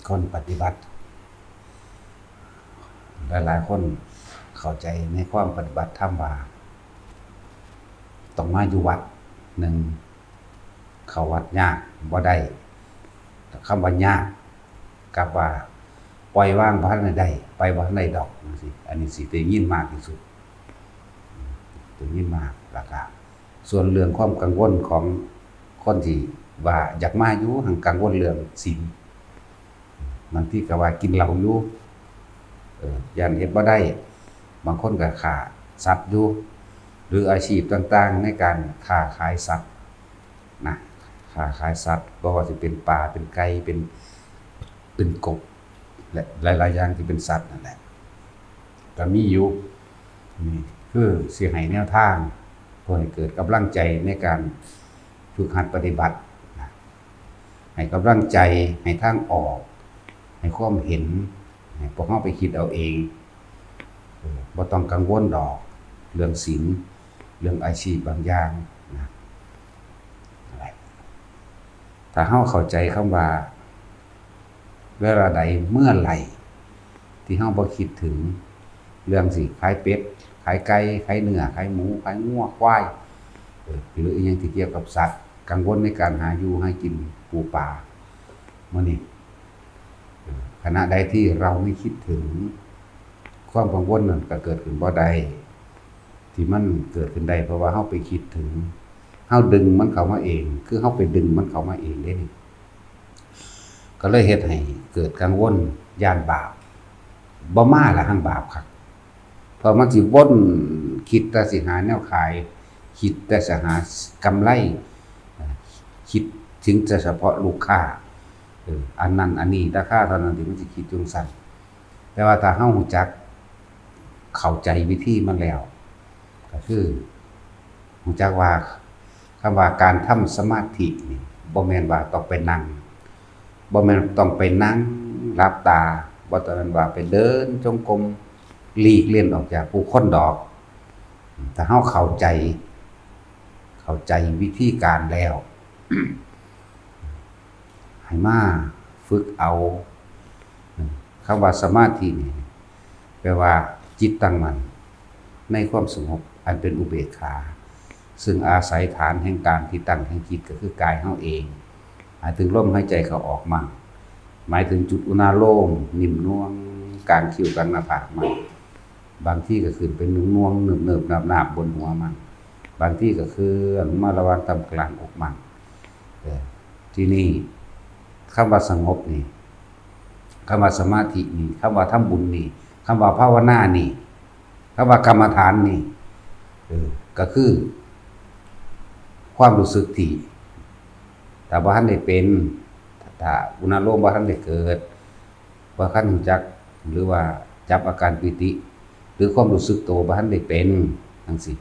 คนปฏิบัติหลายๆคนเข้าใจในความปฏิบัติธรรมว่าต้องมาอยู่วัดหนึ่งเข้าวัดยากบ่ได้คำว่ายากกับว่าปล่อยว่างบ่ทันได้ไปบ่ทันได้ดอกจังซี่อันนี้สิได้ยินมากที่สุดได้ยินมากแล้วก็ส่วนเรื่องความกังวลของคนที่ว่าอยากมาอยู่หังกังวลเรื่องศีลบางทีก็ว่ากินเหล้าอยู่ย่านเฮ็ดบ่ได้บางคนก็ฆ่าสัตว์อยู่หรืออาชีพต่างๆในการค้าขายสัตว์นะค้าขายสัตว์บ่ว่าสิเป็นปลาเป็นไก่เป็นกบและหลายๆอย่างที่เป็นสัตว์นั่นแหละก็มีอยู่นี่คือสิให้แนวทางเพื่อให้เกิดกำลังใจในการฝึกหัดปฏิบัตินะให้กำลังใจให้ทางออกให้ความเห็นให้พวกเราไปคิดเอาเองบ่ต้องกังวลดอกเรื่องศีลเรื่องอาชีพบางอย่างนะถ้าเฮาเข้าใจคำว่าเวลาใดเมื่อไหร่ที่เฮาบ่คิดถึงเรื่องสิขายเป็ดขายไก่ขายเนื้อขายหมูขายงัวควายหรืออีหยังที่เกี่ยวกับสัตว์กังวลในการหาอยู่ให้กินปูปลามื้อนี้ขณะใดที่เราไม่คิดถึงความกังวลนั้นก็เกิดขึ้นบ่ได้ที่มันเกิดขึ้นได้เพราะว่าเฮาไปคิดถึงเฮาดึงมันเข้ามาเองคือเฮาไปดึงมันเข้ามาเองได้นี่ก็เลยเฮ็ดให้เกิดกังวลย้านบาปบ่มาละหังบาปครับเพราะมันสิวนคิดแต่สิหาแนวขายคิดแต่สิหากำไรคิดถึงแต่เฉพาะลูกค้าอันนั้นอันนี้ราคาเท่านั้นที่มันสิคิดจังซั่นแต่ว่าถ้าเฮารู้จักเข้าใจวิธีมันแล้วก็คือรู้จักว่าคำว่าการทำสมาธินี่บ่แม่นว่าต้องไปนั่งบ่แม่นต้องไปนั่งหลับตาบ่ต้องนั้นว่าไปเดินจงกรมหลีกเลี่ยงออกจากผู้คนดอกถ้าเฮาเข้าใจวิธีการแล้วให้มาฝึกเอาคำว่าสมาธินี่แปลว่าจิตตั้งมั่นในความสงบอันเป็นอุเบกขาซึ่งอาศัยฐานแห่งการที่ตั้งแห่งจิตก็คือกายเฮาเองหมายถึงลมหายใจเข้าออกมั่งหมายถึงจุดอุณาโลมนิ่มนวลกลางคิ้วกลางหน้าผากมั่งบางที่ก็ขึ้นเป็นนวลๆเนิบๆนาบๆบนหัวมั่งบางที่ก็คือมาระหว่างตำกลางอกมั่งที่นี่คำว่าสงบนี่คำว่าสมาธินี่คำว่าทำบุญนี่คำว่าภาวนานี่คำว่ากรรมฐานนี่ก็คือความรู้สึกที่แต่บ่ทันได้เป็นถ้าอุณาโลมบ่ทันได้เกิดบ่ทันรู้จักหรือว่าจับอาการปิติหรือความรู้สึกตัวบ่ทันได้เป็นจังซี่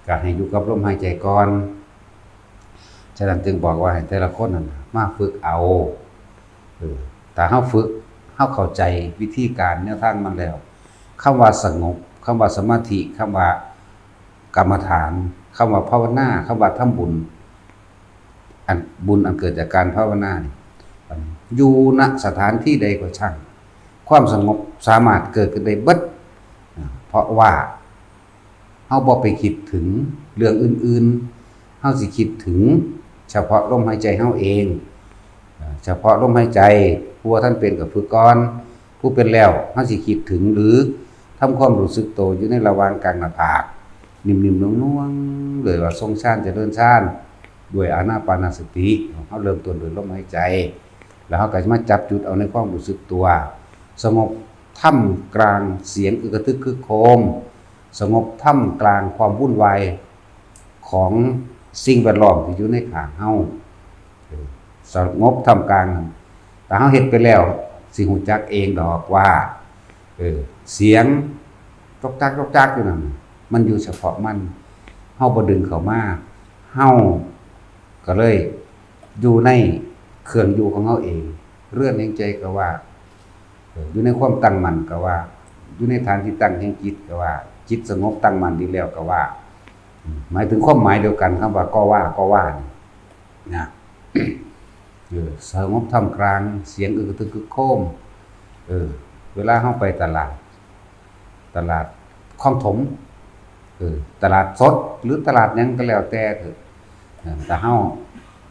ก็ให้อยู่กับลมหายใจก่อนฉะนั้นจึงบอกว่าให้แต่ละคนนั่นมาฝึกเอาถ้าเฮาฝึกเฮาเข้าใจวิธีการแนวทางมันแล้วคำว่าสงบคำว่าสมาธิคำว่ากรรมฐานคำว่าภาวนาคำว่าทำบุญอันเกิดจากการภาวนานี่อยู่ณสถานที่ใดก็ช่างความสงบสามารถเกิดขึ้นได้เบิดเพราะว่าเฮาบ่ไปคิดถึงเรื่องอื่นๆเฮาสิคิดถึงเฉพาะลมหายใจเฮาเองเฉพาะลมหายใจผู้ท่านเป็นก็ฝึกก่อนผู้เป็นแล้วเฮาสิคิดถึงหรือทำความรู้สึกตัวอยู่ในระหว่างกลางหน้าผากนิ่มๆนุ่มๆเลยว่าทรงฌานเจริญฌานด้วยอานาปานสติเฮาเริ่มต้นด้วยลมหายใจแล้วเฮาก็มาจับจุดเอาในความรู้สึกตัวสงบท่ามกลางเสียงอึกกระทึกคึกโครมสงบท่ามกลางความวุ่นวายของสิ่งแวดล้อมที่อยู่ในข้างเฮาสงบท่ามกลางแต่เฮาเฮ็ดไปแล้วสิฮู้จักเองดอกว่าเสียงจกจักอยู่นั่นมันอยู่เฉพาะมันเฮาบ่ดึงเข้ามาเฮาก็เลยอยู่ในเครื่องอยู่ของเฮาเองเรื่อนแห่งใจก็ว่าอยู่ในความตั้งมั่นก็ว่าอยู่ในฐานที่ตั้งแห่งจิตก็ว่าจิตสงบตั้งมั่นดีแล้วก็ว่าหมายถึงความหมายเดียวกันคำว่าก็ว่านี่นะ สงบท่ามกลางเสียงอึกทึกคึกโครมเวลาเฮาไปตลาดคลองถมตลาดสดหรือตลาดหยังก็แล้วแต่เถอะแต่เฮา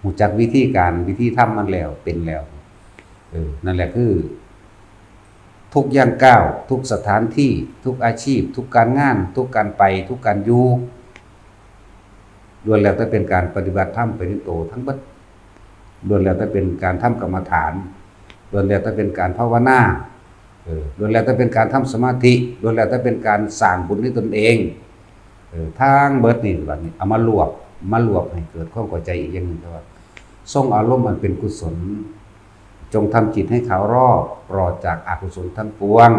รู้จักวิธีการวิธีทำมันแล้วเป็นแล้วนั่นแหละคือทุกย่างก้าวทุกสถานที่ทุกอาชีพทุกการงานทุกการไปทุกการอยู่ล้วนแล้วแต่เป็นการปฏิบัติธรรมไปในโตทั้งหมดล้วนแล้วแต่เป็นการทำกรรมฐานล้วนแล้วแต่เป็นการภาวนาล้วนแล้วแต่เป็นการทำสมาธิล้วนแล้วแต่เป็นการสร้างบุญให้ตนเองทางเบิดนี่บัดนี้เอามารวบให้เกิดความเข้าใจอีกอย่างนึงว่าทรงอารมณ์มันเป็นกุศลจงทำจิตให้ขาวรอบปลอดจากอกุศลทั้งปวง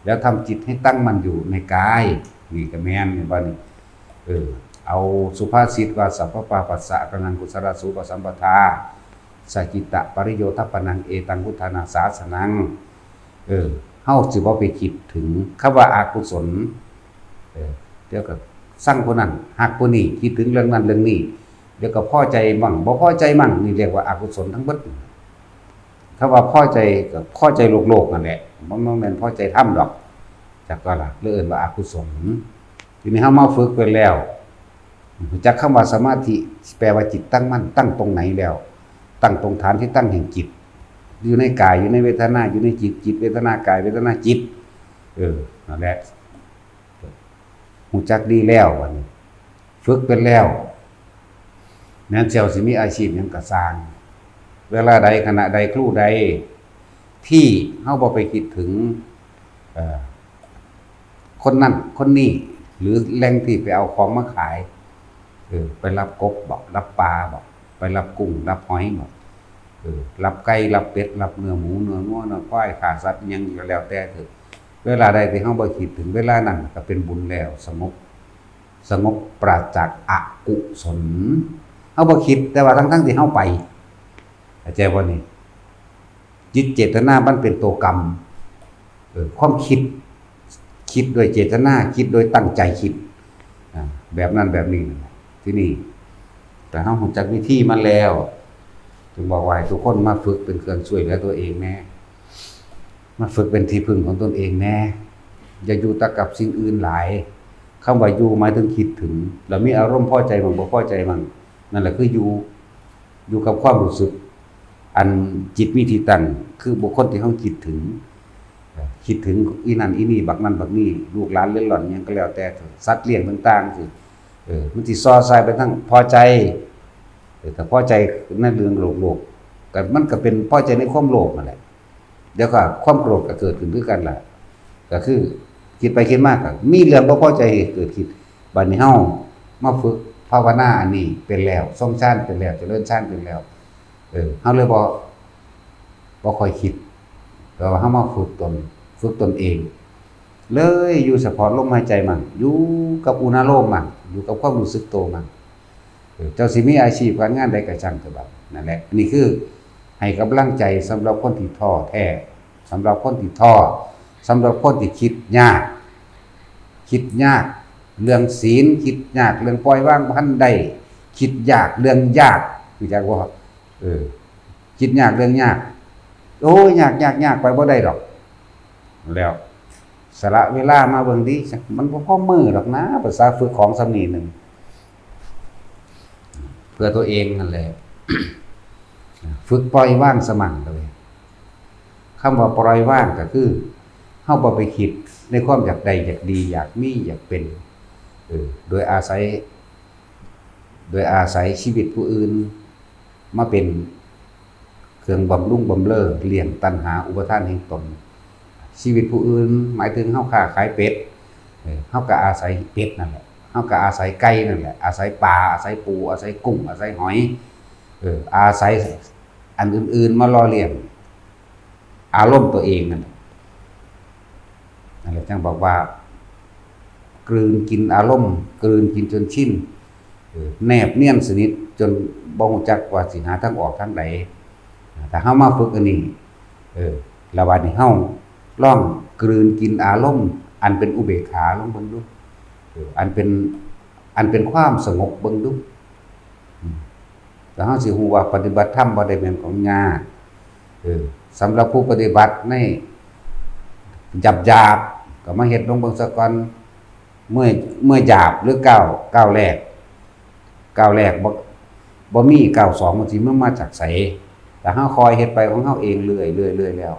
แล้วทำจิตให้ตั้งมั่นอยู่ในกายนี่ก็แม่นนี่บัดนี้เอาสุภาษิตว่าสัพพปาปัสสะกนังกุศลสูปสัมปทาสัจจิตะปริโยทัปปนังเอตังพุทธานาสาสนังเฮาสิบ่ไปคิดถึงคำว่าอกุศลเดี๋ยวก็สร้างคนนั้นหักคนนี้คิดถึงเรื่องนั้นเรื่องนี้เดี๋ยวก็พอใจมั่งบ่พอใจมั่งนี่เรียกว่าอกุศลทั้งหมดถ้าว่าพอใจก็พอใจโลกนั่นแหละบ่แม่นพอใจธรรมดอกจักก็ล่ะเอิ้นว่าอกุศลทีนี้เฮามาฝึกไปแล้วจักคำว่าสมาธิแปลว่าจิตตั้งมั่นตั้งตรงไหนแล้วตั้งตรงฐานที่ตั้งแห่งจิตอยู่ในกายอยู่ในเวทนาอยู่ในจิตเวทนากายเวทนาจิตนั่นแหละหูจักดีแล้ววันนี้ฝึกเป็นแล้วแม้นเจ้าสิมีอาชีพหยังก็สร้างเวลาใดขณะใดครู่ใดที่เฮาบ่ไปคิดถึงคนนั้นคนนี้หรือแหล่งที่ไปเอาของมาขายไปรับกบบ่รับปลาบ่ไปรับกุ้งรับหอยบ่รับไก่รับเป็ดรับเนื้อหมูเนื้องัวเนื้อควายขาสัตว์หยังก็แล้วแต่เถอะเวลาใดที่เฮาบ่คิดถึงเวลานั้นก็เป็นบุญแล้วสงบปราศจากอกุศลเฮาบ่คิดแต่ว่าทั้งที่เฮาไปเข้าใจบ่นี่จิตเจตนามันเป็นตัวกรรมความคิดโดยเจตนาคิดโดยตั้งใจคิดแบบนั้นแบบนี้ที่นี่แต่เฮารู้จักวิธีมันแล้วจึงบอกว่าทุกคนมาฝึกเป็นเครื่องช่วยเหลือตัวเองแน่มาฝึกเป็นที่พึ่งของตนเองแน่อย่าอยู่ตะกับสิ่งอื่นหลายคำว่าอยู่หมายถึงคิดถึงแล้วมีอารมณ์พอใจบ้างบ่พอใจบ้างนั่นแหละคืออยู่กับความรู้สึกอันจิตวิธีตั้งคือบุคคลที่เฮาคิดถึงอีนั่นอีนี่บักนั่นบักนี่ลูกหลานเล่นหล่อนหยังก็แล้วแต่สัตว์เลี้ยงต่างๆสิมันสิซ้อซายไปทั้งพอใจแต่พอใจในเรื่องโลกก็มันก็เป็นพอใจในความโลภนั่นแหละเดี๋ยวก็ความโกรธก็เกิดขึ้นด้วยกันล่ะก็คือคิดไปคิดมากก็มีเรื่องบ่พอใจเกิดขึ้นบัดนี้เฮามาฝึกภาวนาอันนี้เป็นแล้วทรงฌานเป็นแล้วเจริญฌานเป็นแล้วเฮาเลยบ่ค่อยคิดแต่ว่าเฮามาฝึกตนเองเลยอยู่เฉพาะลมหายใจมั่งอยู่กับอุณโลมมั่งอยู่กับความรู้สึกตัวมั่งเจ้าสิมีอาชีพการงานใดก็ช่างเถอะบัดนั่นแหละนี่คือให้กำลังใจสำหรับคนที่ท้อแท้สำหรับคนที่ท้อสำหรับคนที่คิดยากเรื่องศีลคิดยากเรื่องปล่อยวางพันใดคิดยากเรื่องยากรู้จักบ่คิดยากเรื่องยากโอ้ยยากไปบ่ได้ดอกแล้วสละเวลามาเบิ่งดิมันบ่พอมือหรอกนะภาษาฝึกของสำนีหนึ่งเพื่อตัวเองนั่นแหละ ฝึกปล่อยว่างสมั่งเลยคำว่าปล่อยว่างก็คือเฮาบ่ไปคิดในความอยากใดอยากดีอยากมีอยากเป็นโดยอาศัยชีวิตผู้อื่นมาเป็นเครื่องบำรุงบำเรอเลี้ยงตัณหาอุปทานแห่งตนชีวิตผู้อื่นหมายถึงเฮาค้าขายเป็ดเฮาก็อาศัยเป็ดนั่นแหละเฮาก็อาศัยไก่นั่นแหละอาศัยปลาอาศัยปูอาศัยกุ้งอาศัยหอยอาศัยอันอื่นๆมาล่อเลี้ยงอารมณ์ตัวเองนั่นแหละจังบอกว่ากลืนกินอารมณ์กลืนกินจนชินแนบเนียนสนิทจนบ่รู้จักว่าสิหาทางออกทางใดแต่เฮามาฝึกอันนี้แล้วบัดนี้เฮาลองกลืนกินอารมณ์อันเป็นอุเบกขาลงเบิ่งดูอันเป็นความสงบเบิ่งดู แต่เฮาสิฮู้ว่าปฏิบัติธรรมบ่ได้เป็นของยากสำหรับผู้ปฏิบัติในหยาบๆก็มาเฮ็ดลงเบิ่งซะก่อนเมื่อหยาบหรือก้าวแรกบ่มีก้าวสองมันสิมาจากไสแต่เฮาคอยเฮ็ดไปของเฮาเองเรื่อยๆแล้ว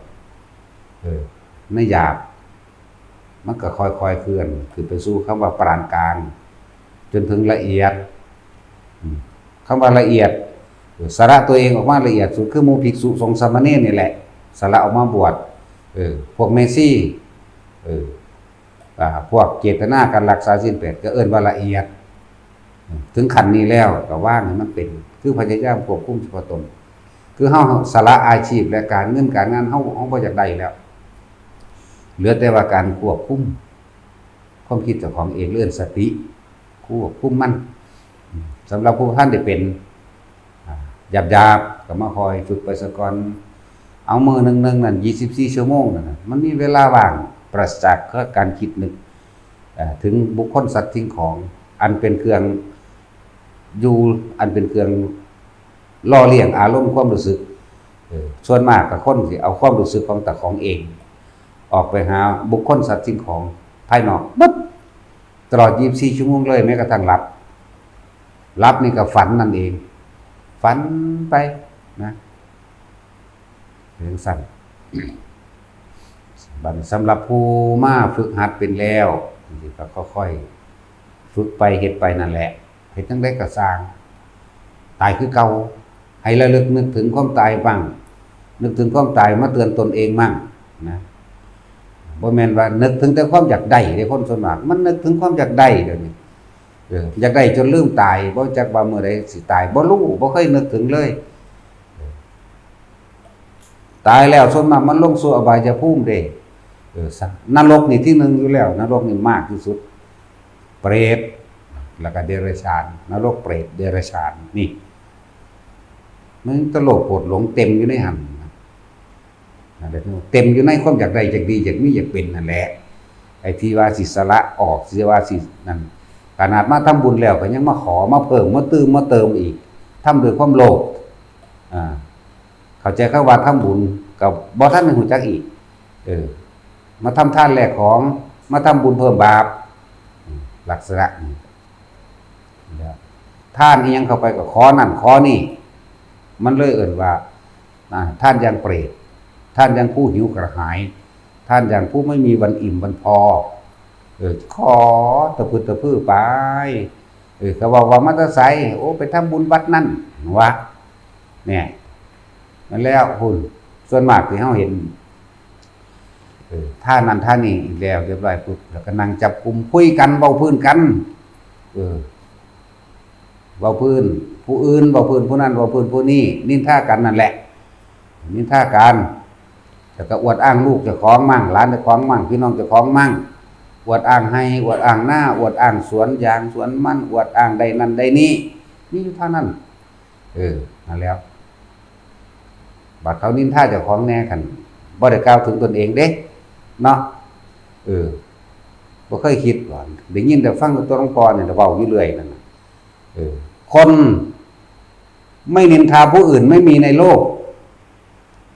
ในหยาบมันก็ค่อยๆเคลื่อนขึ้นไปสู่คำว่าปานกลางจนถึงละเอียดคำว่าละเอียดสละตัวเองออกมาละเอียดสุดคือหมู่ภิกษุสงฆ์สามเณรนี่แหละสละออกมาบวชพวกเมซี่พวกเจตนาการรักษาศีล8ก็เอิ้นว่าละเอียดถึงขั้นนี้แล้วก็ว่างให้มันเป็นคือพยายามควบคุมเฉพาะตนคือเฮาสละอาชีพและการเงินการงานเฮาบ่อยากได้แล้วเหลือแต่ว่าการควบคุมความคิดเจ้าของเองเรื่องสติควบคุมมันสำหรับผู้ท่านได้เป็นหยาบๆก็มาคอยฝึกไปซะก่อนเอามือนึงนั่น24ชั่วโมงนั่นมันมีเวลาว่างปราศจากการคิดนึกถึงบุคคลสัตว์สิ่งของอันเป็นเครื่องอยู่อันเป็นเครื่องล่อเลี้ยงอารมณ์ความรู้สึกส่วนมากกับคนสิเอาความรู้สึกของแต่ของเองออกไปหาบุคคลสัตว์สิ่งของภายนอกปึ๊บตลอด24ชั่วโมงเลยแม้กระทั่งหลับนี่ก็ฝันนั่นเองฝันไปนะเรื่องสั้นบัดสำหรับผู้มาฝึกหัดเป็นแล้วก็ค่อยๆฝึกไปเฮ็ดไปนั่นแหละเฮ็ดจังได๋ก็สร้างตายคือเก่าให้ระลึกนึกถึงความตายบ้างนึกถึงความตายมาเตือนตนเองมั่งนะบ่แม่นว่านึกถึงแต่ความอยากได้ในคนส่วนมากมันนึกถึงความอยากได้เดี๋ยวนี้อยากได้จนลืมตายบ่จักว่าเมื่อใดสิตายบ่รู้บ่เคยนึกถึงเลยตายแล้วส่วนมากมันลงสู่อบายภูมิเด้นรกนี่ที่หนึ่งอยู่แล้วนรกนี่มากที่สุดเปรตแล้วก็เดรัจฉานนรกเปรตเดรัจฉานนี่มันตลกโหดหลงเต็มอยู่ในหันนั่นแหละเต็มอยู่ในความอยากได้อยากดีอยากมีอยากเป็นนั่นแหละไอ้ที่ว่าสิสละออกสิว่าสินั่นขนาดมาทำบุญแล้วก็ยังมาขอมาเพิ่มมาเติมอีกทำด้วยความโลภเข้าใจคำว่าทำบุญกับบ่ทันได้ฮู้จักอีกมาทำทานแลกของมาทำบุญเพิ่มบาปลักษณะนี้ท่านอีหยังเข้าไปก็ขอนั่นขอนี่มันเลยเอิ้นว่าท่านยังเปรตท่านยังผู้หิวกระหายท่านยังผู้ไม่มีวันอิ่มวันพอขอตะพื้ไปเขาบอกว่ามาตะไสโอ้ไปทำบุญวัดนั่นวะเนี่ยนั่นแล้วคุณส่วนมากที่เฮาเห็นท่านั้นท่านี้อีกแล้วเรียบร้อยปุ๊บแล้วก็นั่งจับกลุ่มคุยกันเว้าพื้นกันเว้าพื้นผู้อื่นเว้าพื้นผู้นั้นเว้าพื้นผู้นี้นินทากันนั่นแหละนินทากันแล้วก็อวดอ้างลูกเจ้าของมั่งหลานเจ้าของมั่งพี่น้องเจ้าของมั่งอวดอ้างให้อวดอ้างหน้าอวดอ้างสวนยางสวนมันอวดอ้างใดนั้นใดนี้นี่อยู่เท่านั้นนั่นแล้วบัดเขานินทาเจ้าของแน่กันบ่ได้กล่าวถึงตนเองเด้เนาะบ่เคยคิดว่าได้ยินแต่ฟังตัวหลวงพ่อเนี่ยเว้าอยู่เรื่อยนั่นน่ะคนไม่นินทาผู้อื่นไม่มีในโลก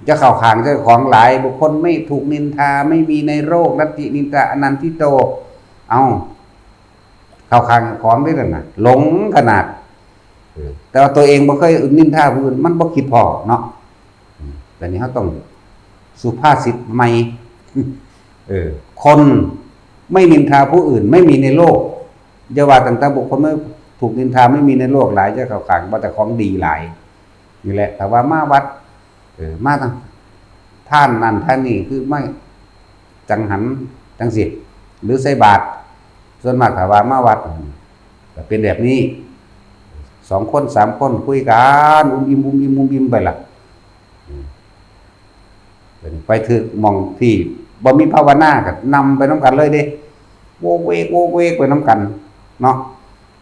จะเข้าข้างเจ้าของหลายบุคคลไม่ถูกนินทาไม่มีในโลกนัตตินินทาอนันติโตเอาเข้าข้างของได้นั่นน่ะหลงขนาดแต่ว่าตัวเองบ่เคยนินทาผู้อื่นมันบ่คิดพอเนาะแต่นี้เฮาต้องสุภาษิตใหม่คนไม่นินทาผู้อื่นไม่มีในโลกอย่าว่าตั้งแต่บุคคลไม่ถูกนินทาไม่มีในโลกหลายจะเข้าข้างบ่แต่ของดีหลายนี่แหละแต่ว่ามาวัดมาทางท่านนั่นท่านนี่คือไม่จังหันจังสิหรือใส่บาตรส่วนมากถ้าว่ามาวัดก็เป็นแบบนี้2คน3คนคุยกันอุ้มอิ่มไปล่ะไปถึงมองที่บ่มีภาวนาก็นำไปนำกันเลยเด้โวกเวกไปนำกันเนาะ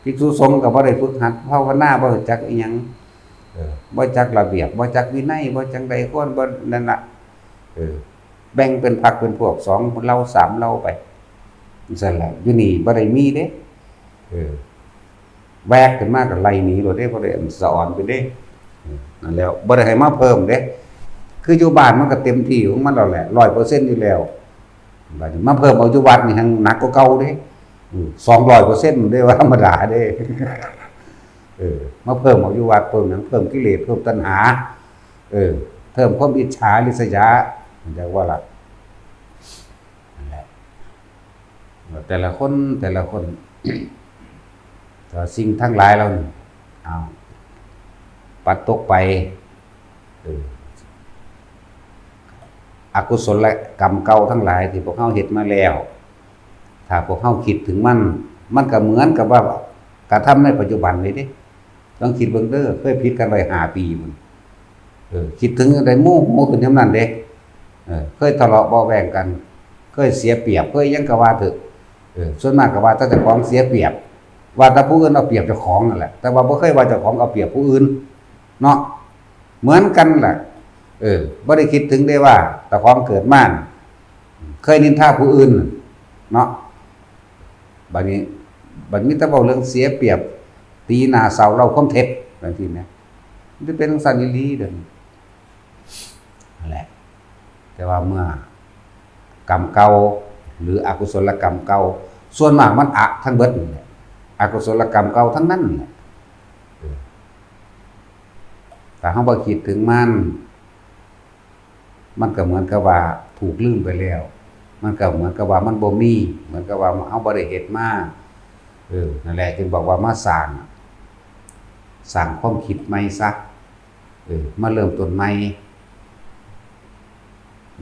ภิกษุสงฆ์ก็บ่ได้ฝึกหัดภาวนาบ่รู้จักอีหยังบ่จักระเบียบบ่จักวินัยบ่จังใดคนบ่นั่นน่ะแบ่งเป็นพรรคเป็นพวก2เรา3เราไปซั่นล่ะอยู่นี่บ่ได้มีเด้แวกขึ้นมาก็ไล่หนีโลดเด้บ่ได้สอนไปเด้ นั่นแล้วบ่ได้ให้มาเพิ่มเด้คืออยู่บ้านมันก็เต็มที่ของมันแล้วแหละ 100% อยู่แล้วบัดนี้มาเพิ่มเอาอยู่วัดนี่หังหนักกว่าเก่าเด้200%ได้ว่าธรรมดาเด้มาเพิ่มเอาอยู่วัดเพิ่มหยังเพิ่มกิเลสเพิ่มตัณหาเพิ่มความอิจฉาริษยามันจะว่าล่ะนั่นแหละแต่ละคนแต่สิ่งทั้งหลายเรานี่เอาปัดตกไปอกุศลกรรมเก่าทั้งหลายที่พวกเฮาเฮ็ดมาแล้วถ้าพวกเฮาคิดถึงมันก็เหมือนกับว่ากระทำในปัจจุบันนี่เด้ต้องคิดเบิ่งเด้อเคยผิดกันไว้5 ปีพุ่นคิดถึงได้โมโหขึ้นยามนั้นเด้เคยทะเลาะเบาะแว้งกันเคยเสียเปรียบเคยหยังก็ว่าเถอะส่วนมากก็ว่าแต่เจ้าของเสียเปรียบว่าแต่ผู้อื่นเอาเปรียบเจ้าของนั่นแหละแต่ว่าบ่เคยว่าเจ้าของเอาเปรียบผู้อื่นเนาะเหมือนกันแหละบ่ได้คิดถึงได้ว่าเจ้าของเกิดมาเคยนินทาผู้อื่นเนาะบัดนี้มีแต่เว้าเรื่องเสียเปรียบตีหน้าเสาเราความเท็จบางทีนะมันจะเป็นจังซั่นอีหลีเด้อนั่นแหละแต่ว่าเมื่อกรรมเก่าหรืออกุศลกรรมเก่าส่วนมากมันทั้งเบิดนี่แหละอกุศลกรรมเก่าทั้งนั้นแหละแต่เฮาบ่คิดถึงมันก็เหมือนกับว่าถูกลืมไปแล้วมันก็เหมือนกับว่ามันบ่มีเหมือนกับว่าเฮาบ่ได้เฮ็ดมานั่นแหละจึงบอกว่ามาสร้างความคิดใหม่ซะมาเริ่มต้นใหม่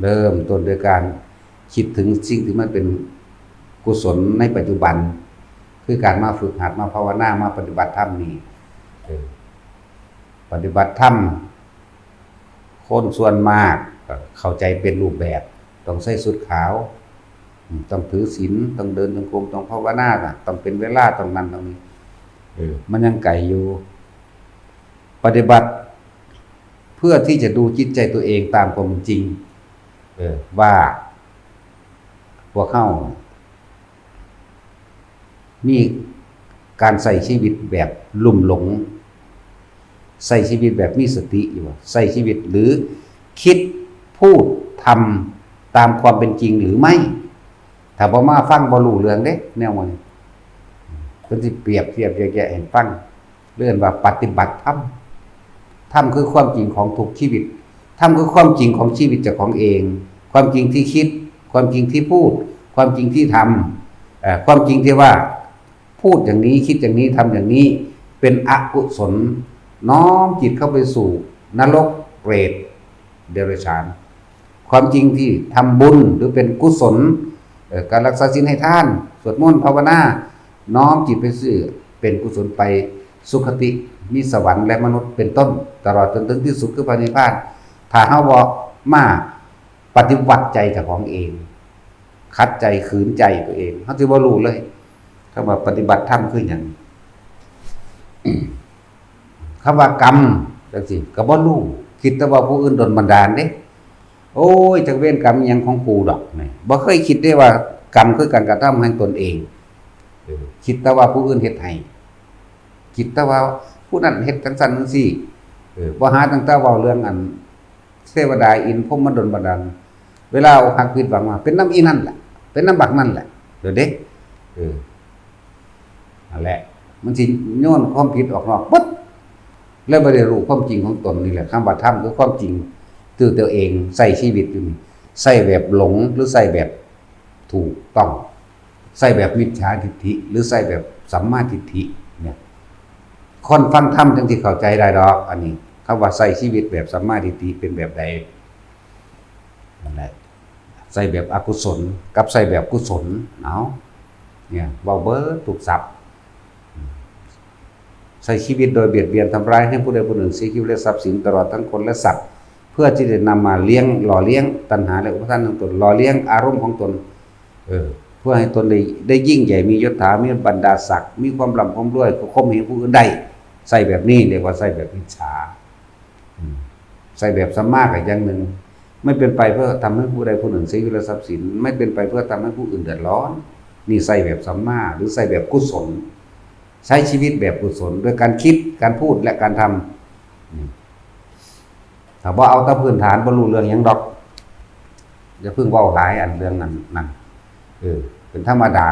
เริ่มต้นโดยการคิดถึงสิ่งที่มันเป็นกุศลในปัจจุบันคือการมาฝึกหัดมาภาวนามาปฏิบัติธรรมนี่ปฏิบัติธรรมคนส่วนมากเข้าใจเป็นรูปแบบต้องใส่ชุดขาวต้องถือศีลต้องเดินจงกรมต้องภาวนาต้องเป็นเวลาต้องนั้นตรงนี้มันยังไกลอยู่ปฏิบัติเพื่อที่จะดูจิตใจตัวเองตามความจริงว่าพวกเขามีการใส่ชีวิตแบบลุ่มหลงใส่ชีวิตแบบมีสติอยู่ใส่ชีวิตหรือคิดพูดทำตามความเป็นจริงหรือไม่ถ้าบ่มาฟังบ่รู้เรื่องเด้แนวมันเพิ่นสิเปรียบเทียบแยกๆให้ฟังเรื่องว่าปฏิบัติธรรมคือความจริงของทุกชีวิตธรรมคือความจริงของชีวิตเจ้าของเองความจริงที่คิดความจริงที่พูดความจริงที่ทำความจริงที่ว่าพูดอย่างนี้คิดอย่างนี้ทำอย่างนี้เป็นอกุศลน้อมจิตเข้าไปสู่นรกเปรตเดรัจฉานความจริงที่ทำบุญหรือเป็นกุศลการรักษาศีลให้ทานสวดมนต์ภาวนาน้อมจิตไปสู่เป็นกุศลไปสุคติมีสวรรค์และมนุษย์เป็นต้นตลอดจนถึงที่สุดคือพระนิพพานถ้าเฮาบ่มาปฏิวัติใจเจ้าของเองคัดใจขืนใจตัวเองเฮาสิบ่รู้เลยคำว่าปฏิบัติธรรมคือหยังคำว่ากรรมจังซี่ก็บ่รู้คิดแต่ว่าผู้อื่นดลบันดาลเด้โอ้ยจักเวรกรรมหยังของกูดอกนี่บ่เคยคิดได้ว่ากรรมคือการกระทำให้ตนเองคิดแต่ว่าผู้อื่นเฮ็ดให้คิดแต่ว่าผู้นั้นเฮ็ดจังซั่นจังซี่บ่หาตั้งแต่เว้าเรื่องอันเทวดาอินพรหมมาดลบันดาลเวลาอกหักผิดหวังว่าเป็นน้ำอีนั่นแหละเป็นน้ำบักนั่นแหละเด้อเด้นั่นแหละมันสิโยนความผิดออกนอกปึ๊บแล้วบ่ได้รู้ความจริงของตนนี่แหละคำว่าธรรมคือความจริงตัวเองใส่ชีวิตอยู่นี่ใส่แบบหลงหรือใส่แบบถูกต้องใส่แบบมิจฉาทิฏฐิหรือใส่แบบสัมมาทิฏฐิเนี่ยคนฟังธรรมจังสิเข้าใจได้ดอกอันนี้คำว่าใส่ชีวิตแบบสัมมาทิฏฐิเป็นแบบใดนั่นแหละใส่แบบอกุศลกับใส่แบบกุศลเอาเนี่ยเว้าเบิดถูกศัพท์ใส่ชีวิตโดยเบียดเบียนทำร้ายให้ผู้ใดผู้หนึ่งเสียชีวิตและทรัพย์สินตลอดทั้งคนและสัตว์เพื่อที่จะนำมาเลี้ยงหล่อเลี้ยงตัณหาและอุปทานของตนหล่อเลี้ยงอารมณ์ของตนเพื่อให้ตนได้ยิ่งใหญ่มียศถามีบรรดาศักดิ์มีความร่ำความรวยข่มเหงผู้อื่นได้ใส่แบบนี้เรียกว่าใส่แบบอิจฉาใส่แบบสัมมากับอย่างหนึ่งไม่เป็นไปเพื่อทำให้ผู้ใดผู้หนึ่งเสียชีวิตและทรัพย์สินไม่เป็นไปเพื่อทำให้ผู้อื่นเดือดร้อนนี่ใส่แบบสัมมาหรือใส่แบบกุศลใช้ชีวิตแบบกุศลโดยการคิดการพูดและการทำ ถ้าบ่เอาแต่พื้นฐานบ่รู้เรื่องหยังดอกอย่าเพิ่งเว้าหลายอันเรื่องนั้นเป็นธรรมดา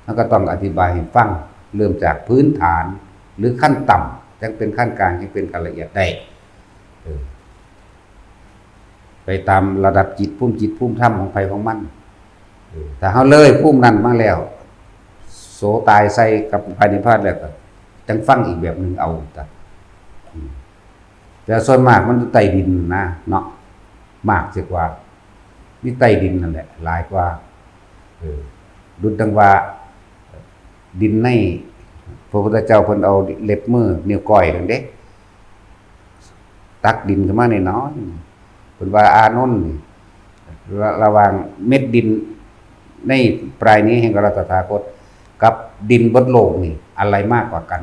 แล้วก็ต้องอธิบายให้ฟังเริ่มจากพื้นฐานหรือขั้นต่ำจังเป็นขั้นกลางจังเป็นขั้นละเอียดได้ไปตามระดับจิตภูมิธรรมของไผของมันถ้าเฮาเลยภูมินั้นมาแล้วโสตายใส่กับภายในพาดแล้วก็จังฟังอีกแบบนึงเอาแต่ส่วนมากมันอยู่ใต้ดินนะเนาะมากสิกว่ามีใต้ดินนั่นแหละหลายกว่าดุจดังว่าดินในพระพุทธเจ้าเพิ่นเอาเล็บมือนิ้วก้อยนั่นเด้ตักดินขึ้นมาน้อยๆเพิ่นว่าอานนท์นี่ระหว่างเม็ดดินในปลายนี้แห่งอรหัตถาคตกับดินบนโลกนี่อะไรมากกว่ากัน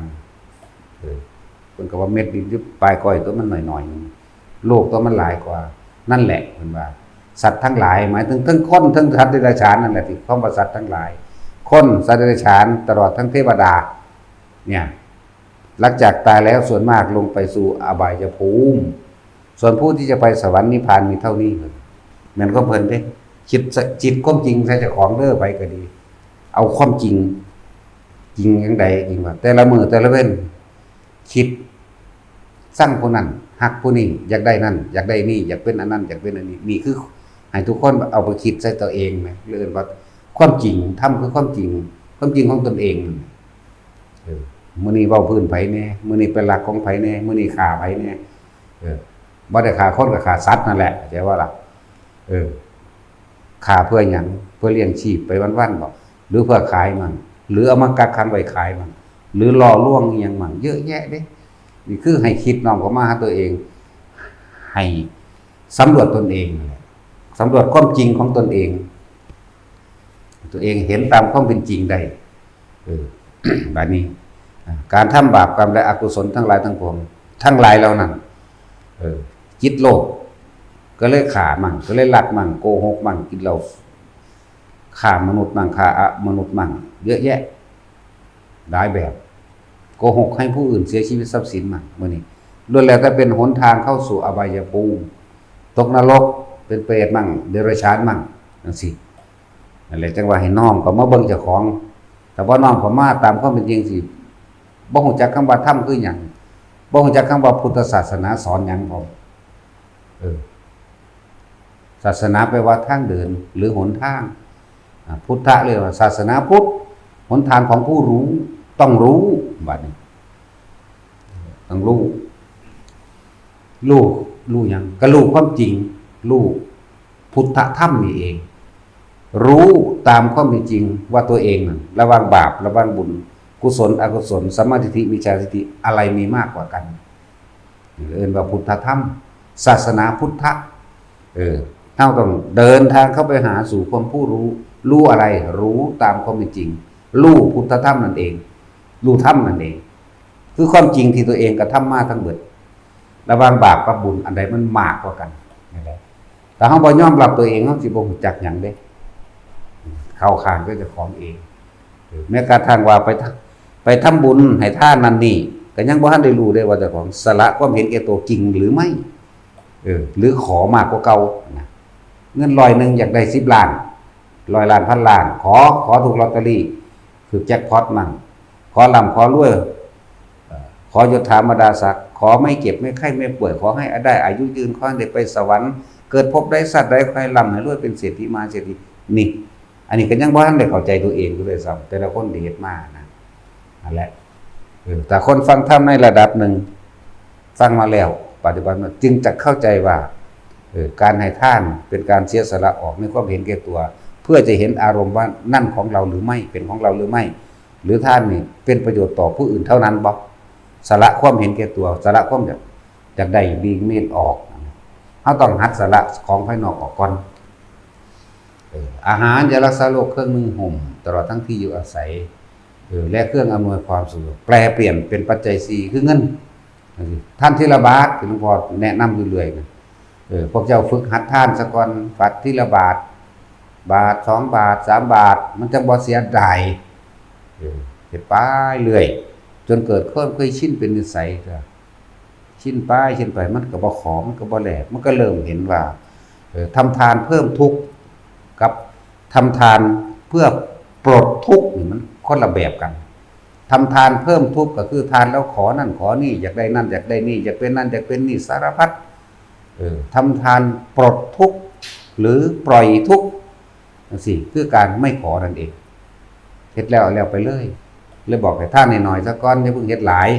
เพิ่นก็ว่าเม็ดดินที่ปลายก้อยตัวมันน้อยๆโลกตัวมันหลายกว่านั่นแหละเพิ่นว่าสัตว์ทั้งหลายหมายถึงทั้งคนทั้งสัตว์เดรัจฉานนั่นแหละที่คำว่าสัตว์ทั้งหลายคนสัตว์เดรัจฉานตลอดทั้งเทวดาเนี่ยหลังจากตายแล้วส่วนมากลงไปสู่อบายภูมิส่วนผู้ที่จะไปสวรรค์นิพพานมีเท่านี้แม่นก็เพิ่นเด้คิดจิตความจริงใส่เจ้าของเด้อไปก็ดีเอาความจริงจริงจังใดจริงว่าแต่ละมื้อแต่ละเว้นคิดสร้างผู้นั้นฮักผู้นี้อยากได้นั่นอยากได้นี่อยากเป็นอันนั้นอยากเป็นอันนี้นี่คือให้ทุกคนเอาไปคิดใส่ตัวเองนะเรื่องว่าความจริงทำคือความจริงของตนเองมื้อนี้เว้าพื้นไผแน่มื้อนี้เป็นหลักของไผแน่มื้อนี้ฆ่าไผแน่บ่ได้ฆ่าคนก็ฆ่าสัตว์นั่นแหละเข้าใจว่าล่ะฆ่าเพื่อหยังเพื่อเลี้ยงชีพไปวันๆบ่หรือเพื่อขายมันหรือเอามากักขังไว้ขายมันหรือล่อลวงอีหยังมันเยอะแยะเด้นี่คือให้คิดน้อมเข้ามาหาตัวเองให้สำรวจตนเองสำรวจความจริงของตนเองตัวเองเห็นตามความเป็นจริงได้แบบนี้การทำบาปกรรมและอกุศลทั้งหลายทั้งปวงทั้งหลายเหล่านั้นจิตโลภก็เลยฆ่ามั่งก็เลยลักมั่งโกหกมั่งกินเหล้าฆ่ามนุษย์มั่งฆ่ามนุษย์มั่งเยอะแยะหลายแบบโกหกให้ผู้อื่นเสียชีวิตทรัพย์สินมั่งมื้อนี้ล้วนแล้วแต่เป็นหนทางเข้าสู่อบายภูมิตกนรกเป็นเปรตมั่งเดรัจฉานมั่งจังซี่นั่นแหละจังว่าให้น้อมเข้ามาเบิ่งเจ้าของแต่ว่าน้อมเข้ามาตามความเป็นจริงสิบ่ฮู้จักคำว่าธรรมคือหยังบ่ฮู้จักคำว่าพุทธศาสนาสอนหยังพร้อมศาสนาแปลว่าทางเดินหรือหนทางพุทธะเรียกว่าศาสนาพุทธหนทางของผู้รู้ต้องรู้บัดนี้ต้องรู้หยังก็รู้ความจริงรู้พุทธธรรมนี่เองรู้ตามความเป็นจริงว่าตัวเองน่ะระวังบาประวังบุญกุศลอกุศลสัมมาทิฏฐิมิจฉาทิฏฐิอะไรมีมากกว่ากันเรียกว่าพุทธธรรมศาสนาพุทธะเฮาต้องเดินทางเข้าไปหาสู่ความผู้รู้อะไรรู้ตามความเป็นจริงรู้พุทธธรรมนั่นเองรู้ธรรมนั่นเองคือความจริงที่ตัวเองกระทำมาทั้งเบิดระหว่างบาปกับบุญอันใดมันมากกว่ากันนั่นแหละแต่เฮาบ่ยอมรับตัวเองเฮาสิบ่รู้จักหยังเด้เข้าข้างก็เจ้าของเองแม้กระทั่งว่าไปทำบุญให้ทานนั่นนี่ก็ยังบ่ทันได้รู้ได้ว่าเจ้าของสละความเห็นแก่ตัวจริงหรือไม่หรือขอมากกว่าเก่านะเงิน100นึงอยากได้10ล้าน100ล้านพันล้านขอถูกลอตเตอรี่ถูกแจ็คพอตมั่งขอร่ำขอรวยขอยศถาบรรดาศักดิ์ขอไม่เจ็บไม่ไข้ไม่ป่วยขอให้ได้อายุยืนขอให้ได้ไปสวรรค์เกิดพบได้สัตว์ได้ใครร่ำให้รวยเป็นเศรษฐีมาเศรษฐีนี่อันนี้ก็ยังบ่ทันได้เข้าใจตัวเองอยู่เลยซ้ำแต่ละคนที่เฮ็ดมานะนั่นแหละแต่คนฟังธรรมในระดับหนึ่งฟังมาแล้วปฏิบัติมาจึงจะเข้าใจว่าการให้ทานเป็นการเสียสละออกในความเห็นแก่ตัวเพื่อจะเห็นอารมณ์ว่านั่นของเราหรือไม่เป็นของเราหรือไม่หรือท่านนี่เป็นประโยชน์ต่อผู้อื่นเท่านั้นบ่สละความเห็นแก่ตัวสละความอยากได้ดีเมตออกเฮาต้องหัดสละของภายนอกออกก่อนอาหารยารักษาโรคเครื่องนึ่งห่มตลอดทั้งที่อยู่อาศัยและเครื่องอำนวยความสะดวกแปลเปลี่ยนเป็นปัจจัย4คือเงินท่านทีละบาทที่หลวงพ่อแนะนำอยู่เรื่อยพวกเจ้าฝึกหัดทานซะก่อนฟัดทีละบาท2 บาท3 บาทมันจะบ่เสียดายเฮ็ดไปเรื่อยจนเกิดความเคยชินเป็นนิสัยก็ ชินไปมันก็บ่ขอมันก็บ่แหลกมันก็เริ่มเห็นว่าทำทานเพิ่มทุกข์กับทำทานเพื่อปลดทุกข์นี่มันคนละแบบกันทำทานเพิ่มทุกข์ก็คือทานแล้วขอนั่นขอนี่อยากได้นั่นอยากได้นี่อยากเป็นนั่นอยากเป็นนี่สารพัดทำทานปลดทุกข์หรือปล่อยทุกข์สิคือการไม่ขอนั่นเองเฮ็ดแล้วไปเลยบอกให้ท่านหน่อยๆซะก่อนอย่าเพิ่งเฮ็ดหลาย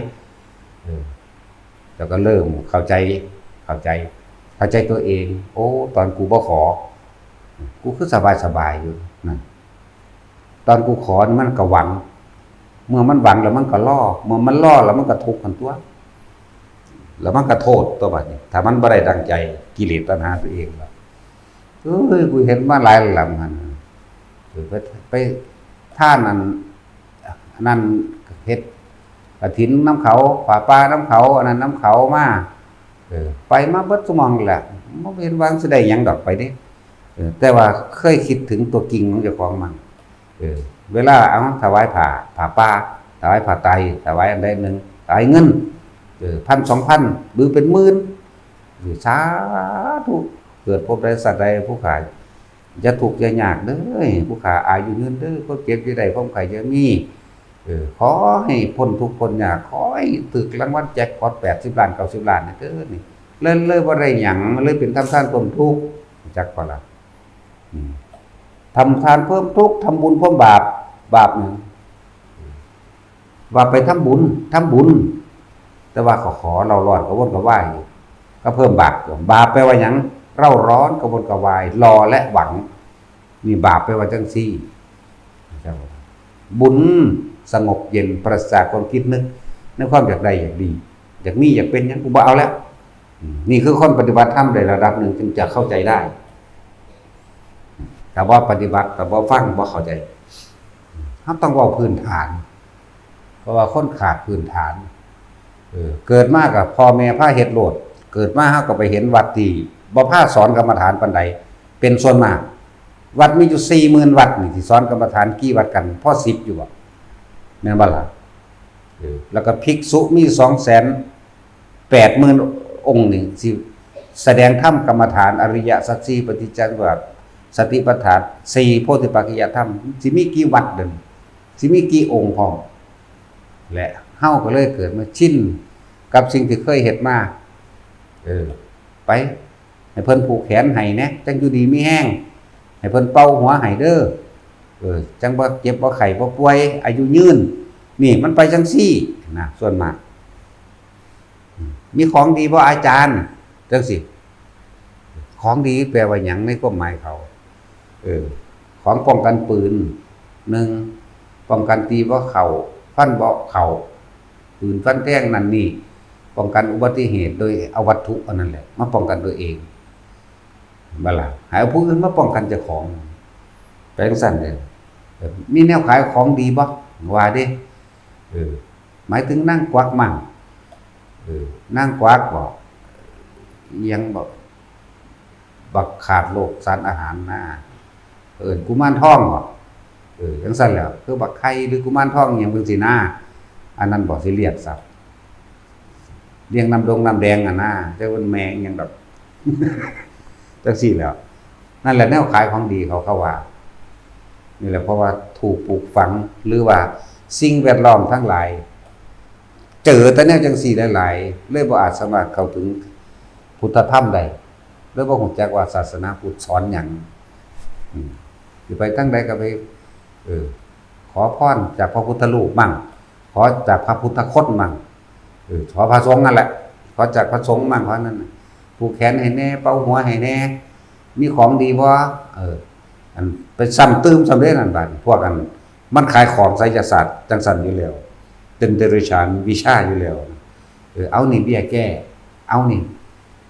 แล้วก็เริ่มเข้าใจตัวเองโอ้ตอนกูบ่ขอกูคือสบายอยู่นะตอนกูขอมันก็หวังเมื่อมันหวังแล้วมันก็ล่อเมื่อมันล่อแล้วมันก็ทุกข์กันตัวแล้วมันก็โทษตัวบัดนี้ถ้ามันบ่ได้ดังใจกิเลสตัณหาตัวเองแล้วกูเห็นมาหลายหลังมันไปท่านั่นเฮ็ดกฐินน้ำเขาป่าป้าน้ำเขาอันนั้นน้ำเขามาไปมาเบิดสมองแหละบ่เห็นวางสิได้หยังดอกไปเด้แต่ว่าเคยคิดถึงตัวจริงของเจ้าของมันเวลาเอาถวายผ่าป่าถวายผ่าไตถวายอันใดหนึ่งถวายเงิน1,000 2,000หรือเป็นหมื่นสาธุเกิดพบได้สัตว์ใดผู้ขายจะถูกจะยากเด้อผู้ขาอายุยืนเด้อก็เก็บอยู่ได้ความไข่จะมีขอให้พ้นทุกข์พ้นยากขอให้ถึกรางวัลแจ็คพอต80 ล้าน90 ล้านเด้อนี่เลยบ่ได้หยังเลยเป็นทำทานเพิ่มทุกข์จักพอละทำทานเพิ่มทุกข์ทำบุญเพิ่มบาปนึงว่าไปทำบุญแต่ว่าขอเราร้อนก็วนก็ไหวก็เพิ่มบาปแปลว่าหยังเร่าร้อนกระวนกระวายรอและหวังนี่บาปแปลว่าจังซี่บุญสงบเย็นปราศจากความคิดนึกในความอยากได้อยากดีอยากมีอยากเป็นหยังกูบ่เอาแล้วนี่คือคนปฏิบัติธรรมในระดับหนึ่งจึงจะเข้าใจได้แต่ว่าปฏิบัติแต่ว่าฟังบ่เข้าใจเราต้องว่าพื้นฐานเพราะว่าคนขาดพื้นฐานเกิดมากับพ่อแม่พาเฮ็ดโลดเกิดมาเฮาก็ไปเห็นวัดที่บ่พาสอนกรรมฐานปานใดเป็นส่วนมากวัดมีอยู่ 40,000 วัดนี่ที่สอนกรรมฐานกี่วัดกันพอ10อยู่บ่แม่นบ่ล่ะแล้วก็ภิกษุมี 280,000 องค์นี่สิแสดงธรรมกรรมฐานอริยสัจ4ปฏิจจสมุปบาทสติปัฏฐาน4โพธิปักขิยธรรมสิมีกี่วัดเด้อสิมีกี่องค์พร้อมและเฮาก็เลยเกิดมาชินกับสิ่งที่เคยเฮ็ดมาไปให้เพิ่นผูกแขนให้แหน่จังอยู่ดีมีแห้งให้เพิ่นเป่าหัวให้เด้อจังบ่เจ็บบ่ไข้บ่ป่วยอายุยืนนี่มันไปจังซี่นะส่วนมากมีของดีบ่อาจารย์จังซี่ของดีแปลว่าหยังในความหมายเขาของป้องกันปืน1ป้องกันตีบ่เข้าฟันบ่เข้าปืนฟันแทงนั่นนี่ป้องกันอุบัติเหตุโดยเอาวัตถุอันนั้นแหละมาป้องกันตัวเองบ่ล่ะหาผู้อื่นมาป้องกันเจ้าของแปลงสั่นเด้มีแนวขายของดีบ่ว่าเด้หมายถึงนั่งกวักมั่งนั่งกวักบ่ยังบ่บักขาดโลกสารอาหารนะกุมารทองบ่จังซั่นแหล้วคือบักไข่หรือกุมารทองหยังเพิ่นสินะอันนั้นบ่สิเรียกศัพท์เลี้ยงน้ำแดงอ่ะนะแต่ว่าแมงหยังดอกจังซี่แหล้วนั่นแหละแนวขายของดีเขาว่านี่แหละเพราะว่าถูกปลูกฝังหรือว่าสิ่งแวดล้อมทั้งหลายเจอแต่แนวจังซี่หลายๆเลยบ่อาจสามารถเข้าถึงพุทธธรรมได้เลยบ่รู้จักว่าศาสนาพุทธสอนหยังสิไปทางใดก็ไปขอพรจากพระพุทธรูปมั่งขอจากพระพุทธคตมั่งขอพระสงฆ์นั่นแหละขอจากพระสงฆ์มั่งเพราะนั้นผูกแขนให้แน่เป่าหัวให้แน่มีของดีบ่อันไปซ้ำตื้มสำเร็จนั่นบัดพวกกันมันขายของไสยศาสตร์จังซั่นอยู่แล้วเต็มเดริชานวิชาอยู่แล้วเอานี่เบี้ยแก้เอานี่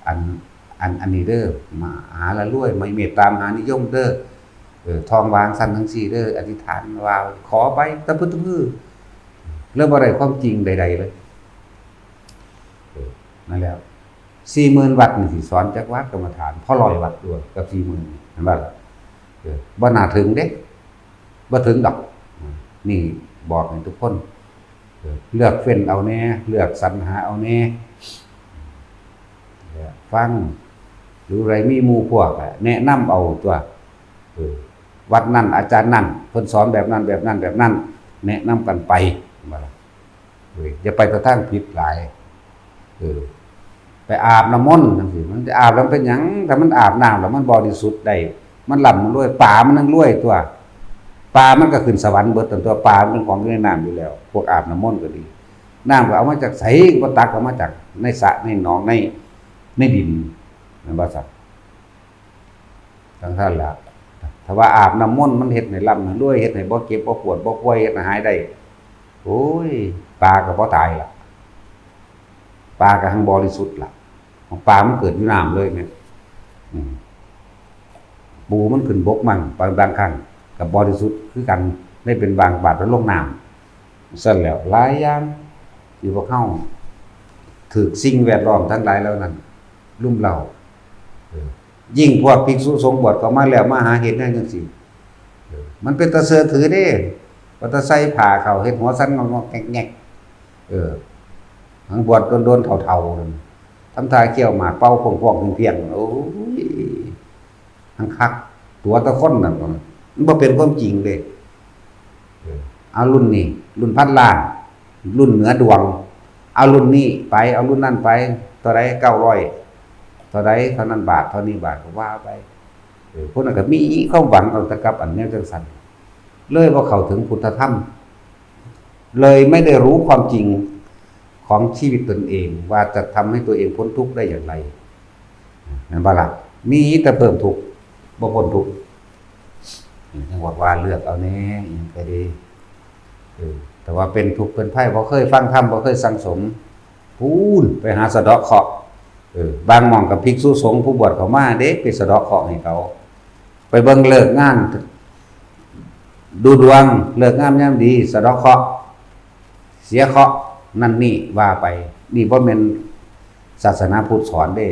อันนี้เด้อมาหาละรวยไม่เมตตามหานิยมเด้อทองวางสั่นทั้ง4เด้ออธิษฐานว่าขอไปตะพึตะพื้อเรื่องบ่ได้ความจริงใดๆเลยนั่นแล้ว 40,000 วัดนี่สิสอนจักวัดกรรมฐานพอ100 วัดด้วยกับ 40,000 เห็นบ่ล่ะบ่น่าถึงเด้บ่ถึงดอกนี่บอกให้ทุกคนเลือกเฟ้นเอาแน่เลือกสรรหาเอาแน่ ฟังหรืออะไรมีหมู่พวกแนะนำเอาตัววัดนั่นอาจารย์นั่นเพิ่นสอนแบบนั้นแบบนั้นแบบนั้นแนะนำกันไปบ่ล่ะอย่าไปกระทั่งผิดหลายไปอาบน้ำมนต์จังซี่มันจะอาบแล้วเป็นหยังถ้ามันอาบน้ำแล้วมันบริสุทธิ์ได้มันร่ำมันรวยป่ามันนั่งรวยตัวป่ามันก็ขึ้นสวรรค์เบิดตัวป่ามันเป็นของอยู่ในน้ำอยู่แล้วพวกอาบน้ำมนต์ก็ดีน้ำก็เอามาจากไสก็ตักเอามาจากในสระในหนองในดินนั่นบ่ซักทั้งท่านล่ะถ้าว่าอาบน้ำมนต์มันเฮ็ดให้ร่ำให้รวยเฮ็ดให้บ่เก็บบ่ปวดบ่ป่วยเฮ็ดให้หายได้โอ้ยปลาก็บ่ตายล่ะปลาก็ทั้งบริสุทธิ์ล่ะของปลามันเกิดอยู่น้ำเลยแม่ปูมันขึ้นบกมั่งบางครั้งกับบริสุทธิ์คือกันได้เป็นบางบาดแล้วลงน้ำสั่นแล้วหลายอย่างที่พวกเฮาถูกสิ่งแวดล้อมทั้งหลายแล้วนั้นลุ่มเร้ายิ่งพวกภิกษุสงฆ์บวชเข้ามาแล้วมาหาเฮ็ดแนวจังซี่มันเป็นตะเสือถือเด้ว่าตะใส่ผ้าเข้าเฮ็ดหัวสั่นงอกๆแงกๆทั้งบวชโดนๆเฒ่าๆนั่นทำท่าเขี้ยวหมากเป่าพ่วงๆเพียงๆโอ้ยทั้งคักตัวตะคนนั่นมันบ่เป็นความจริงเด้เอารุ่นนี้รุ่นพันล้านรุ่นเหนือดวงเอารุ่นนี้ไปเอารุ่นนั้นไปเท่าใด900เท่าใดเท่านั้นบาทเท่านี้บาทก็ว่าไปพวกนั้นก็มีความหวังเอาแต่กับอันแนวจังซั่นเลยบ่เข้าถึงพุทธธรรมเลยไม่ได้รู้ความจริงของชีวิตตนเองว่าจะทำให้ตัวเองพ้นทุกข์ได้อย่างไรนั่นบ่ล่ะมีแต่เพิ่มทุกข์บ่พ้นทุกข์จังว่าเลือกเอาแน่อีกก็ดีแต่ว่าเป็นทุกข์เป็นภัยบ่เคยฟังธรรมบ่เคยสังสมพูนไปหาสะเดาะเคราะห์บางหม่องกับภิกษุสงฆ์ผู้บวชเข้ามาเด้ไปสะเดาะเคราะห์ให้เขาไปเบิ่งเลิกงานดูดวงเลิกงามยามดีสะเดาะเคราะห์เสียเคราะห์นั่นนี่ว่าไปนี่บ่แม่นศาสนาพุทธสอนเด้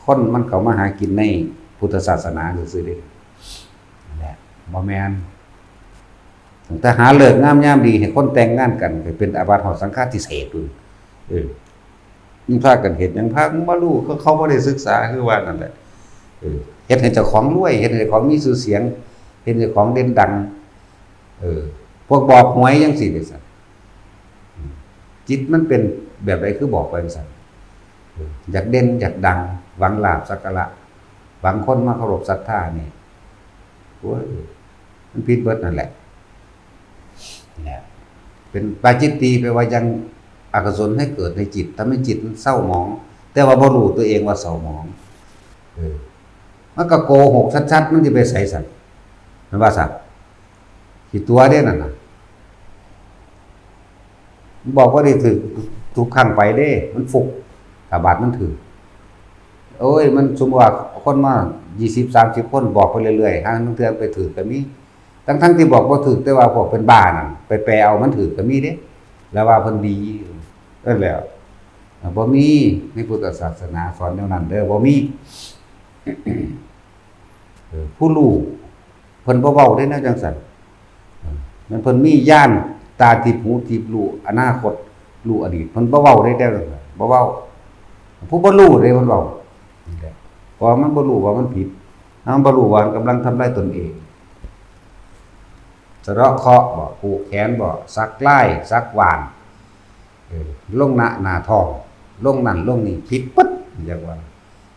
คนมันเข้ามาหากินในพุทธศาสนาซื่อๆเด้นั่นแหละบ่แม่นแต่หาเลิกงามยามดีให้คนแต่งงานกันก็เป็นอาบัติหอสังฆาทิเศษอยู่ยิ่งพากันเฮ็ดหยังพาบ่รู้เขาบ่ได้ศึกษาคือว่านั่นแหละเฮ็ดให้เจ้าของรวยเฮ็ดให้เจ้าของมีชื่อเสียงเฮ็ดให้เจ้าของเด่นดังพวกบอกหวยจังซี่เด้ซั่นจิตมันเป็นแบบใดคือบอกไปจังซั่นอยากเด่นอยากดังหวังลาภสักการะหวังคนมาเคารพศรัทธานี่โอ้ยมันผิดเบิดนั่นแหละเนี่ยเป็นปาจิตตีแปลว่ายังอกุศลให้เกิดในจิตทำให้จิตมันเศร้าหมองแต่ว่าบ่รู้ตัวเองว่าเศร้าหมองมันก็โกหกชัดๆมันสิไปไสสั่นมันว่าซั่นขี้ตัวเด้นั่นน่ะบอกว่าได้ถึกทุกครั้งไปเด้มันฟุกถ้าบาดมันถึกโอ้ยมันสมมุติว่าคนมา20-30คนบอกไปเรื่อยๆหางเทื่อไปถึกก็มีทั้งที่บอกบ่ถึกแต่ว่าพวกเป็นบ้านั่นไปแปลเอามันถึกก็มีเด้แล้วว่าเพิ่นดีนั่นแหละบ่มีในพุทธศาสนาสอนแนวนั้นเด้อบ่มีผู้รู้เพิ่นบ่เว้าได้แนวจังซั่นมันเพิ่นมีญาณตาทิพย์หูทิพย์รู้อนาคตรู้อดีตเพิ่นบ่เว้าได้แล้วบ่เว้าผู้บ่รู้ได้เพิ่นเว้าเพราะมันบ่รู้ว่ามันผิดมันบ่รู้ว่ามันกำลังทำลายตนเองสะเดาะเคราะห์บ่ผูกแขนบ่สักลายสักหวานลงหน้าท้องลงนั่นลงนี่ผิดปึ๊ดอย่างว่า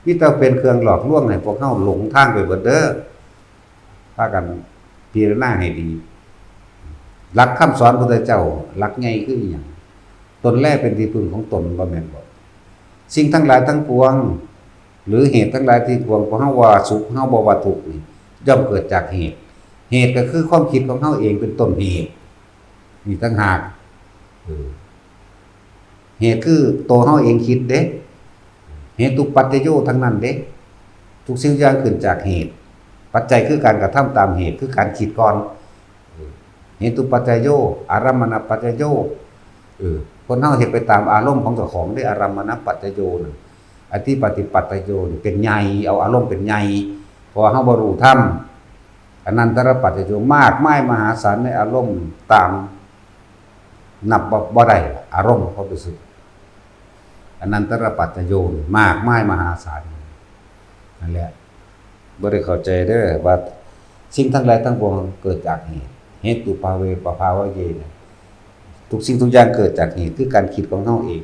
มีแต่เป็นเครื่องหลอกลวงให้พวกเฮาหลงทางไปเบิดเด้อพากันพิจารณาให้ดีหลักคำสอนพระพุทธเจ้าหลักใหญ่คืออีหยังตนแลเป็นที่พึ่งของตนบ่แม่นบ่สิ่งทั้งหลายทั้งปวงหรือเหตุทั้งหลายที่ปวงของเฮาว่าสุขเฮาบ่ว่าทุกข์นี่ย่อมเกิดจากเหตุก็คือความคิดของเฮาเองเป็นต้นเหตุนี่ต่างหากเหตุคือตัวเฮาเองคิดเด้เหตุตุปัจจโยทั้งนั้นเด้ทุกสิ่งอย่างขึ้นจากเหตุปัจจัยคือการกระทำตามเหตุคือการคิดก่อนเหตุปัจจโยอารัมมณปัจจโยคนเฮาเฮ็ดไปตามอารมณ์ของเจ้าของได้อารัมมณปัจจโยน่ะอธิปฏิปัตตโยเป็นใหญ่เอาอารมณ์เป็นใหญ่เพราะเฮาบ่รู้ธรรมอนันตรปัจจโยมากมายมหาศาลในอารมณ์ตามนับบ่ได้อารมณ์เขารู้สึก อนันตรปัจจโยมากมายมหาศาลนั่นแหละบ่ได้เข้าใจเด้อว่าสิ่งทั้งหลายทั้งปวงเกิดจากเหตุเหตุปาเวปภาวะเยนะทุกสิ่งทุกอย่างเกิดจากเหตุคือการคิดของเฮาเอง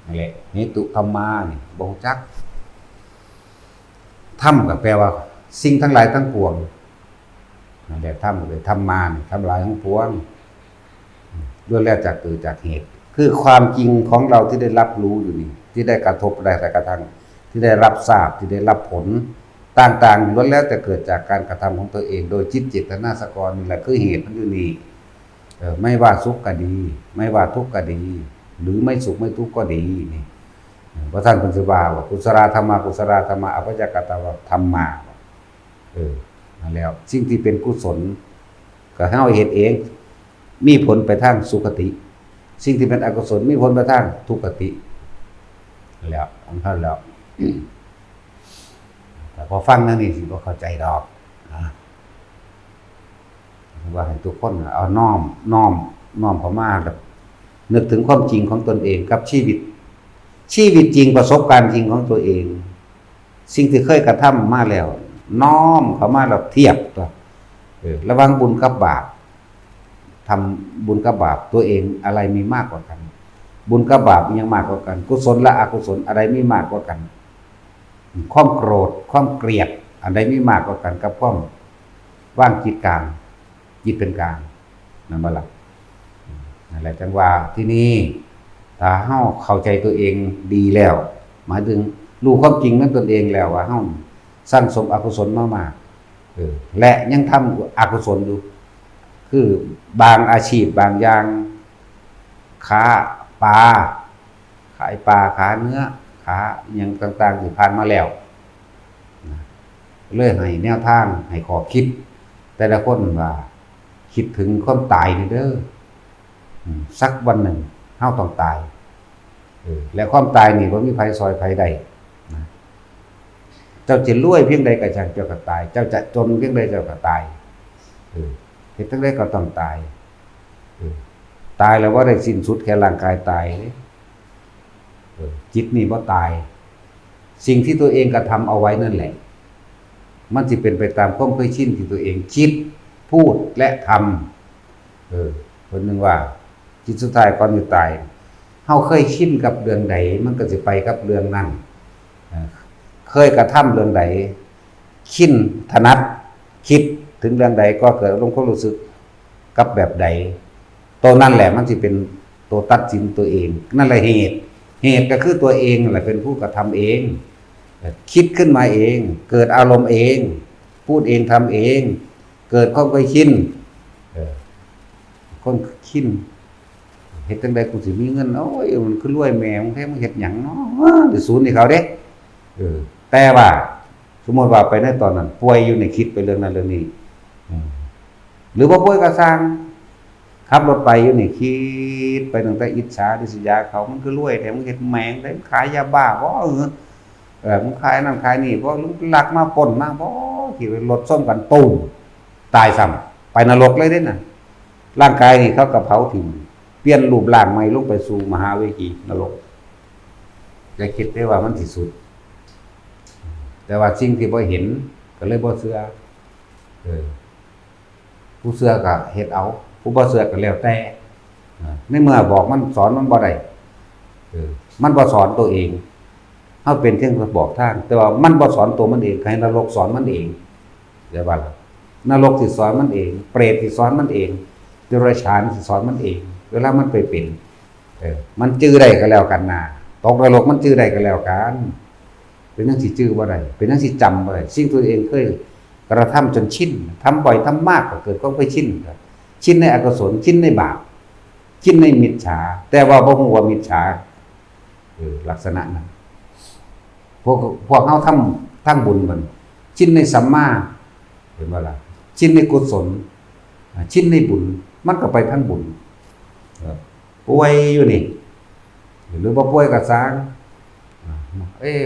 นั่นแหละเหตุธรรมานี่บ่รู้จักธรรมก็แปลว่าสิ่งทั้งหลายทั้งปวงนั่นแหละธรรมก็เลยธรรมานี่ทำลายทั้งปวงล้วนแล้วจากเกิดจากเหตุคือความจริงของเราที่ได้รับรู้อยู่นี่ที่ได้กระทบได้กระทั่งที่ได้รับทราบที่ได้รับผลต่างๆล้วนแล้วแต่เกิดจากการกระทำของตัวเองโดยจิตเจตนาสกรนี่แหละคือเหตุมันอยู่นี่ไม่ว่าสุขก็ดีไม่ว่าทุกข์ก็ดีหรือไม่สุขไม่ทุกข์ก็ดีนี่พระท่านพุทธบาว่ากุศลธรรมะกุศลธรรมะอภิจกตวธรรมานั่นแล้วสิ่งที่เป็นกุศลก็ให้เราเห็นเองมีผลไปทางสุคติสิ่งที่เป็นอกุศลมีผลไปทางทุกขติแล้วอันนั้นแล้วแต่พอฟังนั่นนี่สิบ่เข้าใจดอกว่าให้ทุกคนเอาน้อมเข้ามาแบบนึกถึงความจริงของตนเองกับชีวิตจริงประสบการณ์จริงของตัวเองสิ่งที่เคยกระทำมาแล้วน้อมเข้ามาแล้วเทียบตัวระวังบุญกับบาปทำบุญกับบาปตัวเองอะไรมีมากกว่ากันบุญกับบาปมียังมากกว่ากันกุศลและอกุศลอะไรมีมากกว่ากันความโกรธความเกลียดอันใดมีมากกว่ากันกับความว่างจิตกลางจิตเป็นกลางนั่นบ่ล่ะนั่นแหละจังว่าที่นี่ถ้าเฮาเข้าใจตัวเองดีแล้วหมายถึงรู้ความจริงนั้นตนเองแล้วว่าเฮาสร้างสมอกุศลมามากและยังทำอกุศลอยู่คือบางอาชีพบางอย่างค้าปลาขายปลาค้าเนื้อค้าอย่างต่างๆที่ผ่านมาแล้วเลยให้แนวทางให้ขอคิดแต่ละคนว่าคิดถึงความตายนี่เด้อสักวันหนึ่งเฮาต้องตายและความตายนี่บ่มีไผซอยไผได้เจ้าจะรวยเพียงใดก็ช่างเจ้าก็ตายเจ้าจะจนเพียงใดเจ้าก็ตายเฮ็ดจังได๋ก็ต้องตายตายแล้วว่าได้สิ้นสุดแค่ร่างกายตายจิตนี่บ่ตายสิ่งที่ตัวเองกระทำเอาไว้นั่นแหละมันสิเป็นไปตามความเคยชินที่ตัวเองคิดพูดและทำคนนึงว่าจิตสุดท้ายก่อนจะตายเฮาเคยชินกับเรื่องใดมันก็สิไปกับเรื่องนั้นเคยกระทำเรื่องใดชินถนัดคิดถึงเรื่องใดก็เกิดอารมณ์ความรู้สึกกับแบบใดตัวนั่นแหละมันสิเป็นตัวตัดสินตัวเองนั่นแหละเหตุก็คือตัวเองแหละเป็นผู้กระทำเองคิดขึ้นมาเองเกิดอารมณ์เองพูดเองทำเองเกิดความเคยชินคนชินเฮ็ดจังได๋กูสิมีเงินโอ้ยมันคือรวยแม่มึงแท้มึงเฮ็ดหยังเนาะสิสูญให้เขาเด้แต่ว่าสมมุติว่าไปในตอนนั้นป่วยอยู่ในคิดไปเรื่องนั้นเรื่องนี้หรือบ่ป่วยก็สร้างขับรถไปอยู่นี่คิดไปตั้งแต่อิจฉาริษยาเขามันคือรวยแต่มึงเฮ็ดแหมงได้ขายยาบ้าบ่มึงขายนั่นขายนี่บ่ลักมาปล้นมาบ่ขี่รถส้มกันตุ้มตายซ้ำไปนรกเลยเด้น่ะร่างกายนี่เขาก็เผาทิ้งเปลี่ยนรูปร่างใหม่ลงไปสู่มหาเวทีนรกอย่าคิดได้ว่ามันสิสุดแต่ว่าสิ่งที่บ่เห็นก็เลยบ่เชื่อผู้เชื่อก็เฮ็ดเอาผู้บ่เชื่อก็แล้วแต่ในเมื่อบอกมันสอนมันบ่ได้มันบ่สอนตัวเองเฮาเป็นเพียงบอกทางแต่ว่ามันบ่สอนตัวมันเองให้นรกสอนมันเองเดี๋ยวว่านรกสิสอนมันเองเปรตสิสอนมันเองเดรัจฉานสิสอนมันเองเวลามันไปเป็นมันจื้อได้ก็แล้วกันนะตกนรกมันจื้อได้ก็แล้วกันเป็นจังสิจื้อบ่ได้เป็นจังสิจำบ่ได้สิ่งตัวเองเคยกระทำจนชินทำบ่อยทำมากก็เกิดความเคยชินชินในอกุศลชินในบาปชินในมิจฉาแต่ว่าบ่ฮู้ว่ามิจฉาลักษณะนั้นพวกเฮาทำบุญมันชินในสัมมาเห็นบ่ล่ะชินในกุศลชินในบุญมันก็ไปทางบุญป่วยอยู่นี่หรือบ่ป่วยก็สร้าง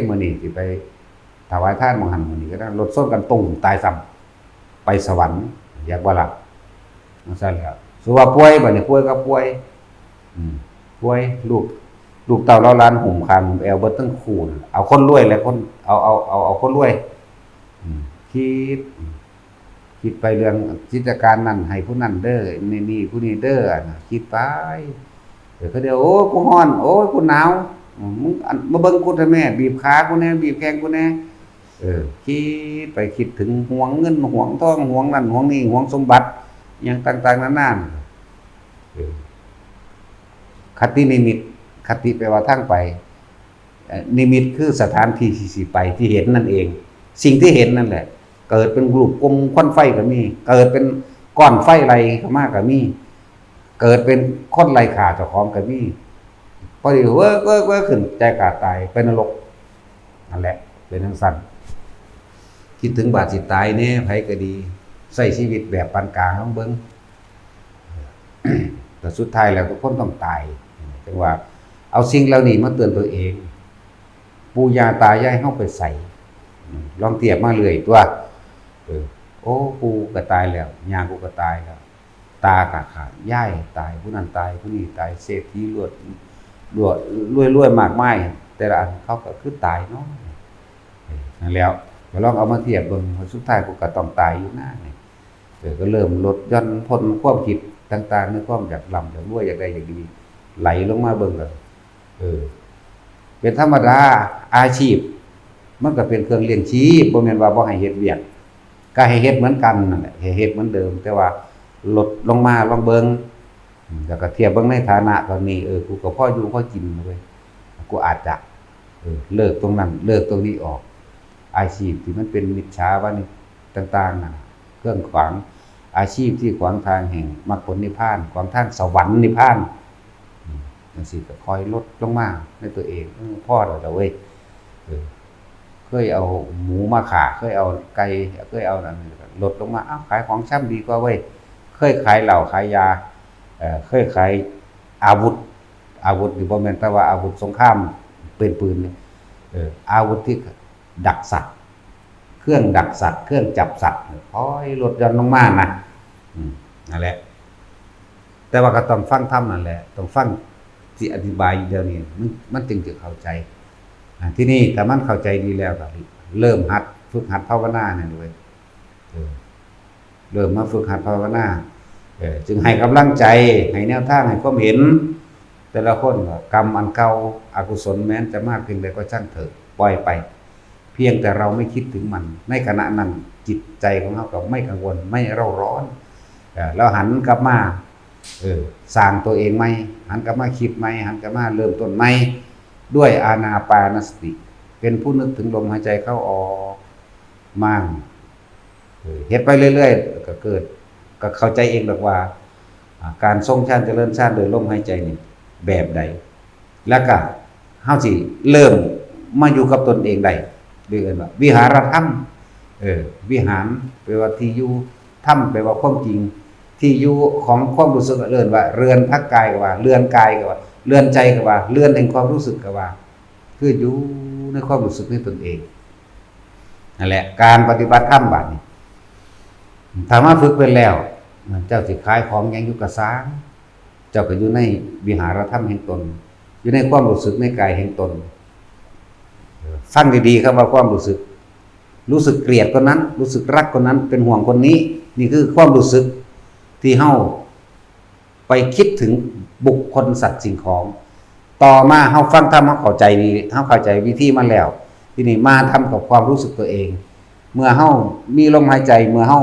มื้อนี้สิไปถวายทานหมู่หั่นมื้อนี้ก็ได้รถชนกันตุ้มตายซ้ำไปสวรรค์อยากบ่ล่ะจังซั่นแหละสุว่าป่วยบัดนี้ป่วยก็ป่วยป่วยลูก ลูกเต่าเล้าล้านหุ่มคางหุ่มแอวเบิดทั้งคู่น่ะเอาคนรวยและคนเอาคนรวยคิดคิดไปเรื่องกิจการนั่นให้ผู้นั้นเด้อนี่ผู้นี้เด้อคิดไปเดี๋ยวเขาเดียวโอ้กูฮ้อนโอ้ยกูหนาวมึงมาเบิ่งกูเถอะแม่บีบขากูแน่บีบแข้งกูแน่คิดไปคิดถึงห่วงเงินห่วงทองห่วงนั่นห่วงนี่ห่วงสมบัติอย่างต่างๆนานาคตินิมิตคติแปลว่าทางไปนิมิตคือสถานที่ที่สิไปที่เห็นนั่นเองสิ่งที่เห็นนั่นแหละเกิดเป็นรูปกลมควันไฟก็มีเกิดเป็นก้อนไฟไหลเข้ามาก็มีเกิดเป็นคนไหลขาเจ้าของก็มีพอดีเว้อขึ้นใจขาดตายเป็นนรกนั่นแหละเป็นทั้งสั้นคิดถึงบาดสิตายแน่ไผก็ดีใช้ชีวิตแบบปานกลางลองเบิ่ง แต่สุดท้ายแล้วทุกคนต้องตายจังว่าเอาสิ่งเหล่านี้มาเตือนตัวเองปู่ย่าตายายเฮาไปใส่ลองเทียบมาเลยตัวโอ้ปู่ก็ตายแล้วย่ากูก็ตายแล้วตาก็ขาดยายตายผู้นั้นตายผู้นี้ตายเศรษฐีรวยมากมายแต่ละอันเขาก็คือตายเนาะนั่นแล้วก็ลองเอามาเทียบเบิ่งว่าสุดท้ายกูก็ต้องตายอยู่หน้านี่ก็เริ่มลดหย่อนพ้นความคิดต่างๆในความอยากร่ำอยากรวยอยากได้อยากดีไหลลงมาเบิ่งแล้วเป็นธรรมดาอาชีพมันก็เป็นเครื่องเลี้ยงชีพบ่แม่นว่าบ่ให้เฮ็ดเวียกก็ให้เฮ็ดเหมือนกันนั่นแหละให้เฮ็ดเหมือนเดิมแต่ว่าลดลงมาลองเบิ่งแล้วก็เทียบเบิ่งในฐานะตอนนี้กูก็พออยู่พอกินเว้ยกูอาจจะเลิกตรงนั้นเลิกตรงนี้ออกอาชีพที่มันเป็นมิจฉาว่านี่ต่างๆน่ะเครื่องขวางอาชีพที่ขวางทางแห่งมรรคผลนิพพานขวางทางสวรรค์นิพพานจังซี่ก็คอยลดลงมาในตัวเองพอแล้วเว้ยเคยเอาหมูมาฆ่าเคยเอาไก่เคยเอานั่นลดลงมาอ้าวขายของช่ำดีกว่าเว้ยเคยขายเหล้าขายยาเคยขายอาวุธนี่บ่แม่นแต่ว่าอาวุธสงครามเป็นปืนนี่อาวุธที่ดักสัตว์เครื่องดักสัตว์เครื่องจับสัตว์คอยลดหย่อนลงมานะนั่นแหละแต่ว่าก็ต้องฟังธรรมนั่นแหละต้องฟังที่อธิบายเดี๋ยวนี้มันจึงจะเข้าใจที่นี่แต่มันเข้าใจดีแล้วก็เริ่มฝึกหัดภาวนาเนี่ยด้วยเริ่มมาฝึกหัดภาวนาจึงให้กำลังใจให้แนวทางให้ความเห็นแต่ละคนกรรมอันเก่าอกุศลแม้นจะมากเพียงใดก็ช่างเถอะปล่อยไปเพียงแต่เราไม่คิดถึงมันในขณะนั้นจิตใจของเราก็ไม่กังวลไม่เร่าร้อนแล้วหันกลับมาสร้างตัวเองไหมหันกลับมาคิดไหมหันกลับมาเริ่มต้นไหมด้วยอานาปานสติเป็นผู้นึกถึงลมหายใจเข้าออกมั่งเฮ็ดไปเรื่อยๆก็เกิดก็เข้าใจเองหรอกว่าการทรงฌานเจริญฌานโดยลมหายใจนี่แบบใดแล้วก็เฮาสิเริ่มมาอยู่กับตนเองได้เรียกว่าวิหารธรรมวิหารแปลว่าที่อยู่ธรรมแปลว่าความจริงที่อยู่ของความรู้สึกเอิ้นว่าเรือนพักกายก็ว่าเรือนกายก็ว่าเรือนใจก็ว่าเรือนแห่งความรู้สึกก็ว่าคืออยู่ในความรู้สึกในตนเองนั่นแหละการปฏิบัติธรรมบัดนี้ถ้ามาฝึกเป็นแล้วเจ้าสิขายของยังอยู่กับสางเจ้าก็อยู่ในวิหารธรรมแห่งตนอยู่ในความรู้สึกในกายแห่งตนฟังดีๆครับว่าความรู้สึกเกลียดคนนั้นรู้สึกรักคนนั้นเป็นห่วงคนนี้นี่คือความรู้สึกที่เฮาไปคิดถึงบุคคลสัตว์สิ่งของต่อมาเฮาฟังธรรมเฮาเข้าใจดีเฮาเข้าใจวิธีมันแล้วทีนี้มาทำกับความรู้สึกตัวเองเมื่อเฮามีลมหายใจเมื่อเฮา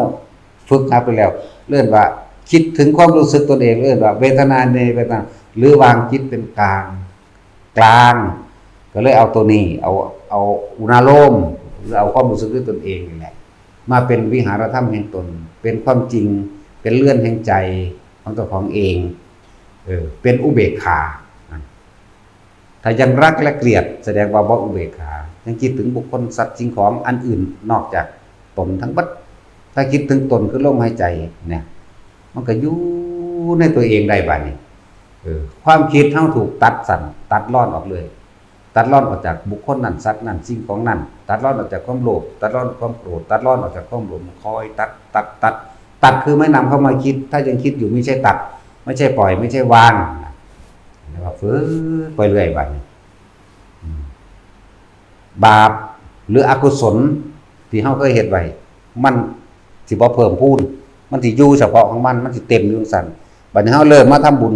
ฝึกหัดไปแล้วเรียกว่าคิดถึงความรู้สึกตนเองเรียกว่าเวทนาในเวทนาหรือวางจิตเป็นกลางก็เลยเอาตัวนี้เอาอุณาโลมหรือเอาความรู้สึกด้วยตนเองนี่แหละมาเป็นวิหารธรรมแห่งตนเป็นความจริงเป็นเลื่อนแห่งใจของตัวของเองเป็นอุเบกขาถ้ายังรักและเกลียดแสดงว่าบ่อุเบกขายังคิดถึงบุคคลสัตว์สิ่งของอันอื่นนอกจากตนทั้งหมดถ้าคิดถึงตนคือลมหายใจเนี่ยมันก็อยู่ในตัวเองได้บัดนี้ความคิดเฮาถูกตัดร่อนออกเลยตัดร่อนออกจากบุคคลนั้นสัตว์นั้นสิ่งของนั้นตัดร่อนออกจากความโลภตัดร่อนความโกรธตัดร่อนออกจากความหลงคอยตัดคือไม่นำเข้ามาคิดถ้ายังคิดอยู่ไม่ใช่ตัดไม่ใช่ปล่อยไม่ใช่วาง แล้วว่าฝึกไปเรื่อยบัดนี้บาปหรืออกุศลที่เฮาเคยเฮ็ดไว้มันสิบ่เพิ่มพูนมันสิอยู่เฉพาะของมันสิเต็มอยู่จังซั่นบัดนี้เฮาเริ่มมาทำบุญ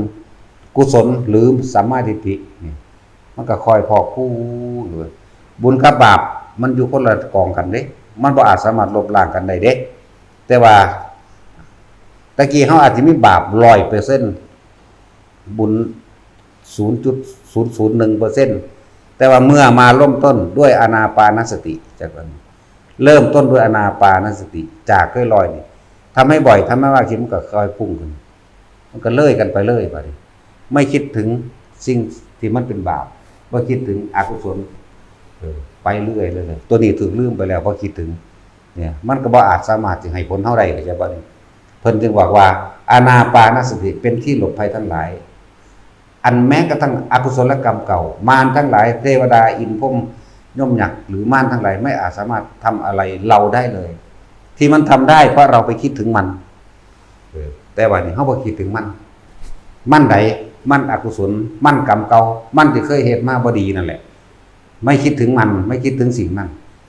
กุศลหรือสัมมาทิฏฐินี่มันก็ค่อยพอกพูนเลยบุญกับบาปมันอยู่คนละกองกันเด้มันบ่อาจสามารถลบล้างกันได้เด้แต่ว่าตะกี้เฮาอาจสิมีบาป 100% บุญ 0.001% แต่ว่าเมื่อมาเริ่มต้นด้วยอานาปานสติจากนั้นเริ่มต้นด้วยอานาปานสติจากลอยๆนี่ทำให้บ่อยทำให้มากขึ้นมันก็ค่อยพุ่งขึ้นมันก็เลื่อยกันไปเรื่อยไปไม่คิดถึงสิ่งที่มันเป็นบาปบ่คิดถึงอกุศลไปเรื่อยเลยตัวนี้ถูกลืมไปแล้วพอคิดถึงเนี่ยมันก็บ่อาจสามารถจะให้ผลเท่าใดก็จะบ่นี่เพิ่นจึงบอกว่าอานาปานสติเป็นที่หลบภัยทั้งหลายอันแม้กระทั่งอกุศลกรรมเก่ามารทั้งหลายเทวดาอินทร์พรหมย่อมยักษ์หรือมารทั้งหลายไม่อาจสามารถทำอะไรเราได้เลยที่มันทำได้เพราะเราไปคิดถึงมันแต่ว่านี่เฮาบ่คิดถึงมันใดมันอกุศลมันกรรมเก่ามันที่เคยเฮ็ดมาบ่ดีนั่นแหละไม่คิดถึงมันไม่คิดถึงสิ่งนั้น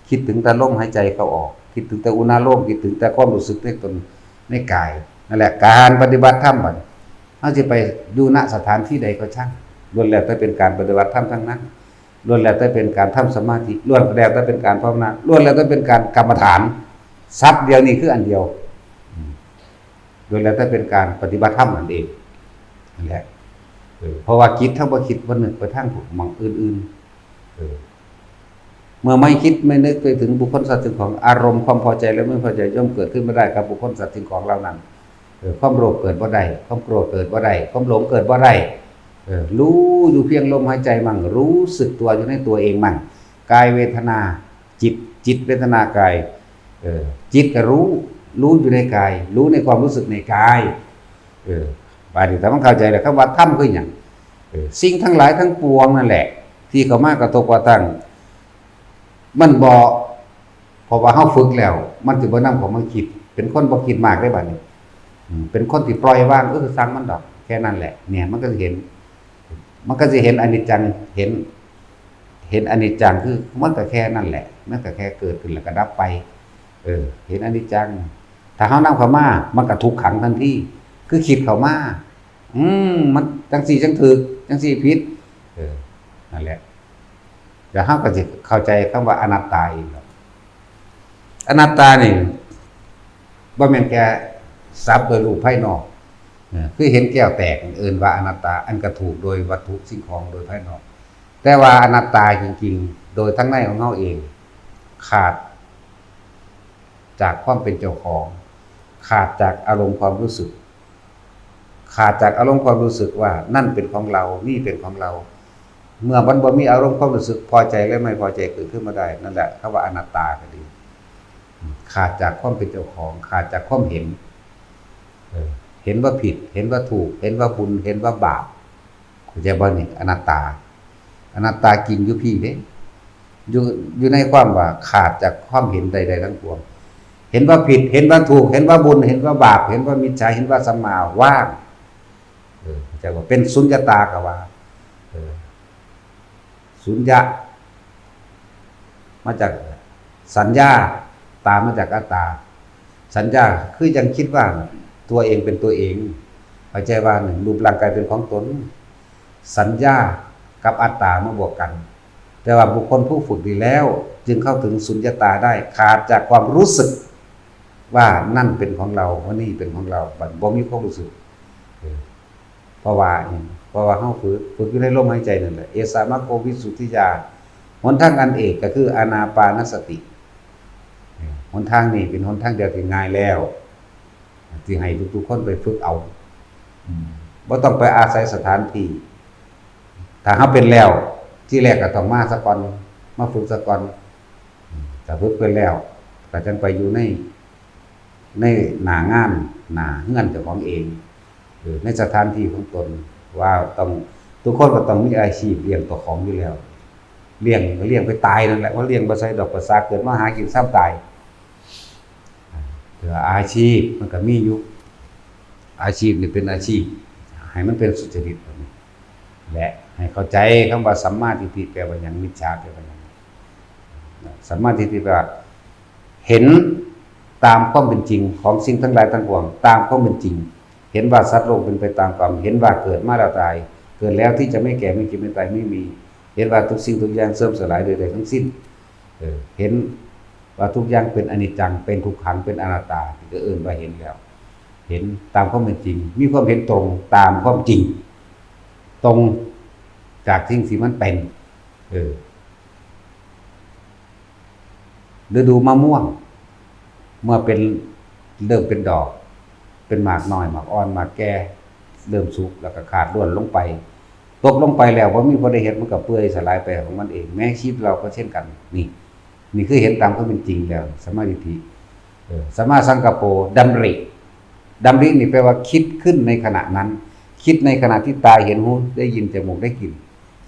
คิดถึงแต่ลมหายใจเข้าออกคิดถึงแต่อุณหภูมิคิดถึงแต่ความรู้สึกในตนในกายนั่นแหละการปฏิบัติธรรมบัดเฮาสิไปอยู่ณสถานที่ใดก็ช่างล้วนแล้วแต่เป็นการปฏิบัติธรรมทั้งนั้นล้วนแล้วแต่เป็นการทำสมาธิล้วนแล้วแต่เป็นการภาวนาล้วนแล้วแต่เป็นการกรรมฐานทรัพย์เดียวนี้คืออันเดียวล้วนแล้วแต่เป็นการปฏิบัติธรรมนั่นเองนั่นแหละเพราะว่าคิดทั้งบ่คิดบ่นึกไปทางหม่องอื่นเมื่อไม่คิดไม่นึกไปถึงบุคคลสัตว์สิ่งของอารมณ์ความพอใจและไม่พอใจย่อมเกิดขึ้นไม่ได้กับบุคคลสัตว์สิ่งของเหล่านั้นความโลภเกิดบ่ได้ความโกรธเกิดบ่ได้ความหลงเกิดบ่ได้รู้อยู่เพียงลมหายใจมั่งรู้สึกตัวอยู่ในตัวเองมั่งกายเวทนาจิตเวทนากายจิตก็รู้อยู่ในกายรู้ในความรู้สึกในกายบาดนี้แต่มันเข้าใจแล้วคำว่าธรรมคือหยังสิ่งทั้งหลายทั้งปวงนั่นแหละที่เข้ามากระทบกระทั่งมันบ่เพราะว่าเฮาฝึกแล้วมันสิบ่นำของมันคิดเป็นคนบ่คิดมากได้บัดนี้เป็นคนที่ปล่อยวางสั่งมันดอกแค่นั้นแหละเนี่ยมันก็สิเห็นอนิจจังเห็นอนิจจังคือมันก็แค่นั้นแหละมันก็แค่เกิดขึ้นแล้วก็ดับไปเห็นอนิจจังถ้าเฮานำเข้ามามันก็ทุกขังทันทีคือคิดเข้ามามันจังซี่จังถูกจังซี่ผิดนั่นแหละเดี๋ยวเฮาก็สิเข้าใจคำว่าอนัตตาอีกแล้วอนัตตานี่บ่แม่นแค่ทรัพย์โดยรูปภายนอกคือเห็นแก้วแตกเอิ้นว่าอนัตตาอันก็ถูกโดยวัตถุสิ่งของโดยภายนอกแต่ว่าอนัตตาจริงๆโดยทั้งในของเฮาเองขาดจากความเป็นเจ้าของขาดจากอารมณ์ความรู้สึกขาดจากอารมณ์ความรู้สึกว่านั่นเป็นของเรานี่เป็นของเราเมื่อมันบ่มีอารมณ์ความรู้สึกพอใจและไม่พอใจเกิดขึ้นมาได้นั่นแหละคำว่าอนัตตาก็ดีขาดจากความเป็นเจ้าของขาดจากความเห็นว่าผิดเห็นว่าถูกเห็นว่าบุญเห็นว่าบาปเข้าใจบ่นี่อนัตตากินอยู่พี่เด้อยู่ในความว่าขาดจากความเห็นใดๆทั้งปวงเห็นว่าผิดเห็นว่าถูกเห็นว่าบุญเห็นว่าบาปเห็นว่ามิจฉาเห็นว่าสัมมาว่างจะว่าเป็นสุญญตาก็ว่าสุญญะมาจากสัญญาตามาจากอัตตาสัญญาคือยังคิดว่าตัวเองเป็นตัวเองเข้าใจว่าหนึ่งรูปร่างกายเป็นของตนสัญญากับอัตตามาบวกกันแต่ว่าบุคคลผู้ฝึกดีแล้วจึงเข้าถึงสุญญตาได้ขาดจากความรู้สึกว่านั่นเป็นของเราว่านี่เป็นของเราบ่มีความรู้สึกเพราะว่าเฮาฝึกอยู่ในลมหายใจนั่นแหละเอสามะโกวิสุทธิญาณหนทางอันเอกก็คืออานาปานสติหนทางนี้เป็นหนทางเดียวที่ง่ายแล้วที่ให้ทุกๆคนไปฝึกเอาบ่ต้องไปอาศัยสถานที่ถ้าเฮาเป็นแล้วที่แรกก็ต้องมาซะก่อนมาฝึกซะก่อนถ้าฝึกเป็นแล้วก็จังไปอยู่ในหน้างานหน้าเฮือนเจ้าของเองหรือในสถานที่ของตนว่าต้องทุกคนก็ต้องมีอาชีพเลี้ยงตัวของอยู่แล้วเลี้ยงไปตายนั่นแหละว่าเลี้ยงบ่ใส่ดอกประสาเกิดมาหากินซ้ำตายเหลืออาชีพมันก็มีอยู่อาชีพนี่เป็นอาชีพให้มันเป็นสุจริต และให้เข้าใจคำว่าสัมมาทิฏฐิแปลว่าหยังมิจฉาแปลว่าหยังสัมมาทิฏฐิแปลว่าเห็นตามความเป็นจริงของสิ่งทั้งหลายทั้งปวงตามความเป็นจริงเห็นว่าสัตว์โลกเป็นไปตามกรรมเห็นว่าเกิดมาแล้วตายเกิดแล้วที่จะไม่แก่ไม่เจ็บไม่ตายไม่มีเห็นว่าทุกสิ่งทุกอย่างเสื่อมสลายโดยทั้งสิ้นเห็นว่าทุกอย่างเป็นอนิจจังเป็นทุกขังเป็นอนัตตาก็ว่าเห็นแล้วเห็นตามความเป็นจริงมีความเห็นตรงตามความจริงตรงจากสิ่งที่มันเป็นฤดูมะม่วงเมื่อเป็นเริ่มเป็นดอกเป็นหมากน้อยหมากอ่อนหมากแก่เริ่มสุกแล้วก็ขาดร่วนลงไปตกลงไปแล้วว่ามีพอได้เห็นมันก็เปื่อยสลายไปของมันเองแม้ชีวิตเราก็เช่นกันนี่คือเห็นตามความเป็นจริงแล้วสัมมาทิฏฐิสัมมาสังกัปโปดำรินี่แปลว่าคิดขึ้นในขณะนั้นคิดในขณะที่ตาเห็นหูได้ยินจมูกได้กลิ่น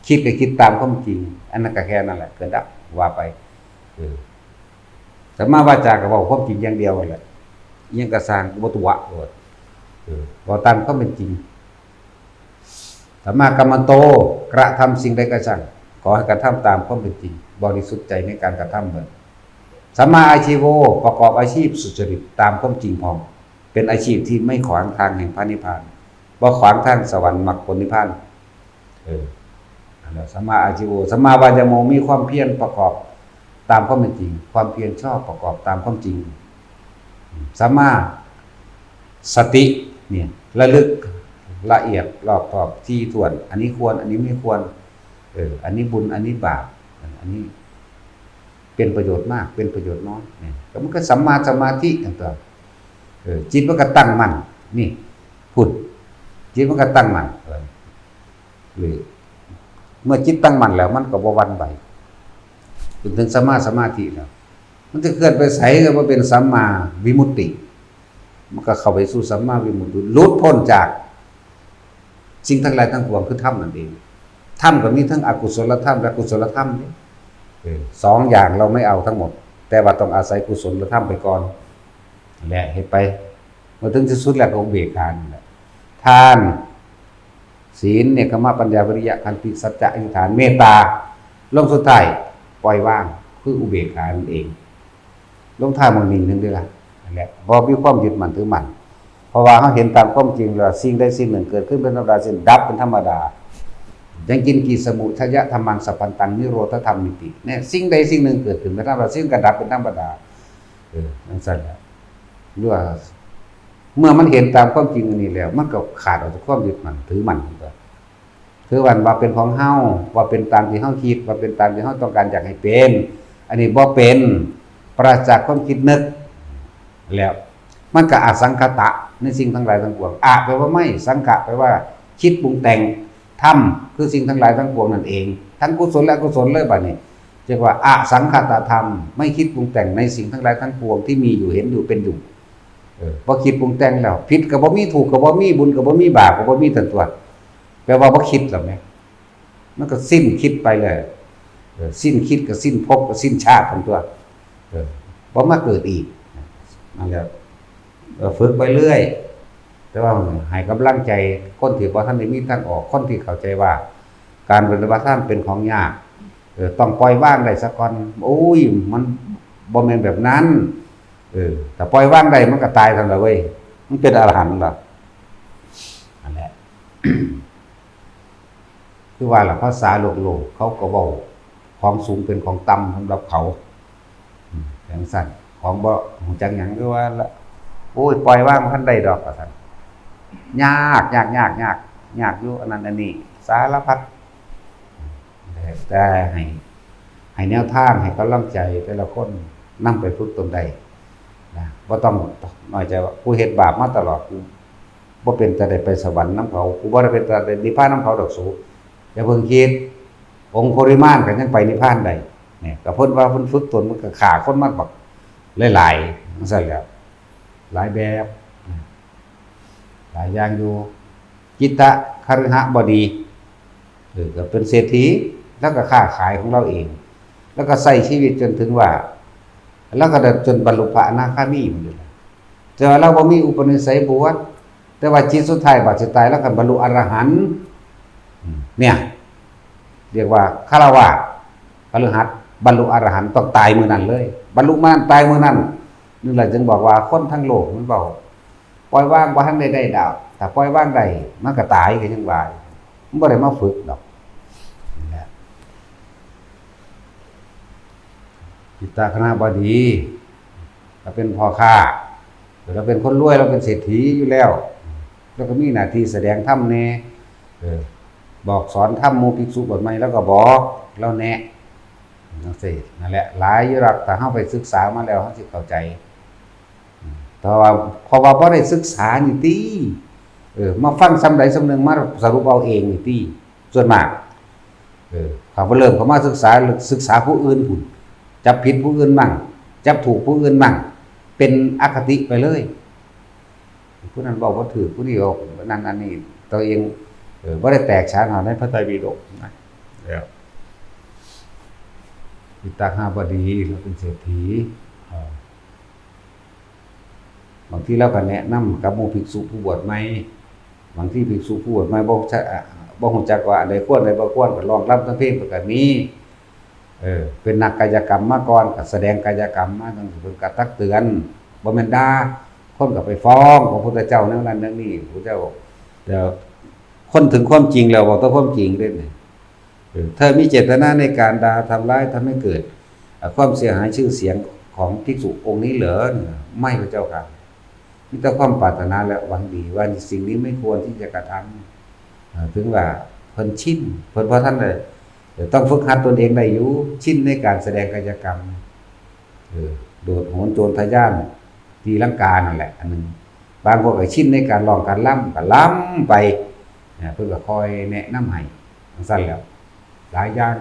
คิดก็คิดตามความจริงอันนั้นก็แค่นั้นแหละเกิดดับว่าไปสัมมาวาจาก็บอกความจริงอย่างเดียวแหละยังกระสร้างวัตถุวะบอกตามความเป็นจริงสัมมากัมมันโตกระทำสิ่งใดก็ช่างขอให้กระทำตามความเป็นจริงบริสุทธิ์ใจในการกระทำเหมือนสัมมาอาชีโวประกอบอาชีพสุจริตตามความจริงพร้อมเป็นอาชีพที่ไม่ขวางทางแห่งพระนิพพานบ่ขวางทางสวรรค์มรรคผลนิพพานสัมมาอาชีโวสัมมาวายโมมีความเพียรประกอบตามความเป็นจริงความเพียรชอบประกอบตามความจริงสัมมาสติเนี่ยระลึกละเอียดรอบคอบที่ถ้วนอันนี้ควรอันนี้ไม่ควรอันนี้บุญอันนี้บาปอันนี้เป็นประโยชน์มากเป็นประโยชน์น้อยเนี่ยแล้วมันก็สัมมาสมาธิต่างๆจิตมันก็ตั้งมั่นนี่พูดจิตมันก็ตั้งมั่นหรือเมื่อจิตตั้งมั่นแล้วมันก็บ่หวั่นไหวจนถึงสัมมาสมาธิแล้วมันจะเคลื่อนไปไสก็ว่าเป็นสัมมาวิมุตติมันก็เข้าไปสู่สัมมาวิมุตติหลุดพ้นจากสิ่งทั้งหลายทั้งปวงคือธรรมนั่นเองธรรมก็มีทั้งอกุศลธรรมและกุศลธรรมนี่สองอย่างเราไม่เอาทั้งหมดแต่ว่าต้องอาศัยกุศลธรรมไปก่อนแหละเฮ็ดไปเมื่อถึงที่สุดแล้วก็อุเบกขานี่แหละทานศีลเนกขัมมะปัญญาวิริยะขันติสัจจะอธิษฐานเมตตาลงสุดท้ายปล่อยวางคืออุเบกขานั่นเองลงท่ามันนิ่งนึงด้วยล่ะนั่นแหละบ่มีความยึดมั่นถือมั่นเพราะว่าเขาเห็นตามความจริงแล้วสิ่งใดสิ่งหนึ่งเกิดขึ้นเป็นธรรมดาสิ่งดับเป็นธรรมดายังกินกีสมุทยะธรรมังสัพพันตังนิโรธธรรมมิติเนี่ยสิ่งใดสิ่งหนึ่งเกิดขึ้นเป็นธรรมดาสิ่งก็ดับเป็นธรรมดานั่นสั่นแหละด้วยเมื่อมันเห็นตามความจริงอันนี้แล้วมันก็ขาดออกจากความยึดมั่นถือมั่นคือว่าเป็นของเฮาว่าเป็นตามที่เฮาคิดว่าเป็นตามที่เฮาต้องการอยากให้เป็นอันนี้บ่เป็นปราศจากความคิดนึกแล้วมันก็อสังคตะในสิ่งทั้งหลายทั้งปวงแปลว่าไม่สังขะแปลว่าคิดปรุงแต่งธรรมคือสิ่งทั้งหลายทั้งปวงนั่นเองทั้งกุศลและอกุศลเลยบัดนี้เรียกว่าอสังคตธรรมไม่คิดปรุงแต่งในสิ่งทั้งหลายทั้งปวงที่มีอยู่เห็นอยู่เป็นอยู่พอคิดปรุงแต่งแล้วผิดก็บ่มีถูกก็บ่มีบุญก็บ่มีบาปก็บ่มีทั้งตัวแปลว่าบ่คิดหรอกแม่มันก็สิ้นคิดไปเลยสิ้นคิดก็สิ้นภพก็สิ้นชาติทั้งตัวบ่มาเกิดอีกนั่นแหละฝึกไปเรื่อยแต่ว่าให้กำลังใจคนที่บ่ทันได้มีทางออกคนที่เข้าใจว่าการปฏิบัติธรรมเป็นของยากต้องปล่อยวางได้สักก่อนโอ้ยมันบ่แม่นแบบนั้นแต่ปล่อยวางได้มันก็ตายทันละเว้ยมันเป็นอรหันต์ล่ะนั่นแหละ คือว่าล่ะภาษาโลกเขาก็เว้าของสูงเป็นของต่ำสำหรับเขาอย่างสั้นของบ่ฮู้จักหยังคือว่าโอ้ยปล่อยวางบ่ทันได้ดอกว่าซั่นยากอยู่อันนั้นอันนี้สารพัดแต่ให้แนวทางให้กำลังใจแต่ละคนนำไปฝึกตนได้นะบ่ต้องน้อยใจว่ากูเฮ็ดบาปมาตลอดกูบ่เป็นแต่ได้ไปสวรรค์นำเขากูบ่ได้เป็นแต่ได้นิพพานนำเขาดอกสูอย่าเพิ่งคิดองค์ปริมาณก็ยังไปนิพพานได้เนี่ยก็เพิ่นว่าเพิ่นฝึกตนมันก็ฆ่าคนมาบักหลายๆจังซั่นแหละหลายแบบหลายอย่างอยู่จิตตะคฤหบดีก็เป็นเศรษฐีแล้วก็ค้าขายของเราเองแล้วก็ใช้ชีวิตจนถึงว่าแล้วก็จนบรรลุพระอนาคามีหมดเลยแต่ว่าเราบ่มีอุปนิสัยบวชแต่ว่าจิตสุดท้ายบัดสิตายแล้วก็บรรลุอรหันต์ เนี่ยเรียกว่าฆราวาสพฤหัสบรรลุอรหันต์ต้องตายมื้อนั้นเลยบรรลุมาตายมื้อนั้นนี่แหละจึงบอกว่าคนทั้งโลกมันบอกปล่อยว่างบ่ทันได้ดาวถ้าปล่อยว่างได้มันก็ตายก็จังว่ามันบ่ได้มาฝึกดอกนี่แหละจิตตคณบดีเราเป็นพ่อค้าเราเป็นคนรวยเราเป็นเศรษฐีอยู่แล้วแล้วก็มีหน้าที่แสดงธรรมแน่บอกสอนธรรมหมู่ภิกษุบวชใหม่แล้วก็บอกแล้วแนะนั่นสินั่นแหละหลายอยู่หรอกแต่เฮาไปศึกษามาแล้วเฮาสิเข้าใจแต่ว่าเพราะว่าบ่ได้ศึกษานี่ติมาฟังซ้ำใดซ้ำหนึ่งมาสรุปเอาเองนี่ติส่วนมากเขาบ่เริ่มเขามาศึกษาผู้อื่นพุ่นจับผิดผู้อื่นมั่งจับถูกผู้อื่นมั่งเป็นอคติไปเลยผู้นั้นบอกว่าถือผู้นี้บอกนั่นอันนี้ตัวเองบ่ได้แตกฉานหาในพระไตรปิฎกนะแล้วจิตตคบดีเราเป็นเศรษฐีบางทีเราก็แนะนำกับหมู่ภิกษุผู้บวชใหม่บางทีภิกษุผู้บวชใหม่บ่ฮู้จักว่าอันใดควรอันใดบ่ควรก็ร้องรำทำเพลงก็มีเป็นนักกายกรรมมาก่อนก็แสดงกายกรรมมาจังเพิ่นก็ตักเตือนบ่แม่นด่าคนก็ไปฟ้องพระพุทธเจ้าแนวนั้นแนวนี้พระพุทธเจ้าเดี๋ยวคนถึงความจริงแล้วบอกต้องความจริงเด้นี่ถ้ามีเจตนาในการด่าทำร้ายทำให้เกิดความเสียหายชื่อเสียงของภิกษุองค์นี้เหรอไม่พระเจ้าค่ะมีแต่ความปรารถนาและหวังดีว่าสิ่งนี้ไม่ควรที่จะกระทำถึงว่าเพิ่นชินเพิ่นเพราะท่านเลยต้องฝึกหัดตนเองได้อยู่ชินในการแสดงกายกรรมโดดโหนโจรทะยานตีลังกานั่นแหละอันนึงบางพวกก็ชินในการร้องการล่ำก็ล่ำไปเพิ่นก็คอยแนะนำให้จังซั่นแล้วหลายอย่าง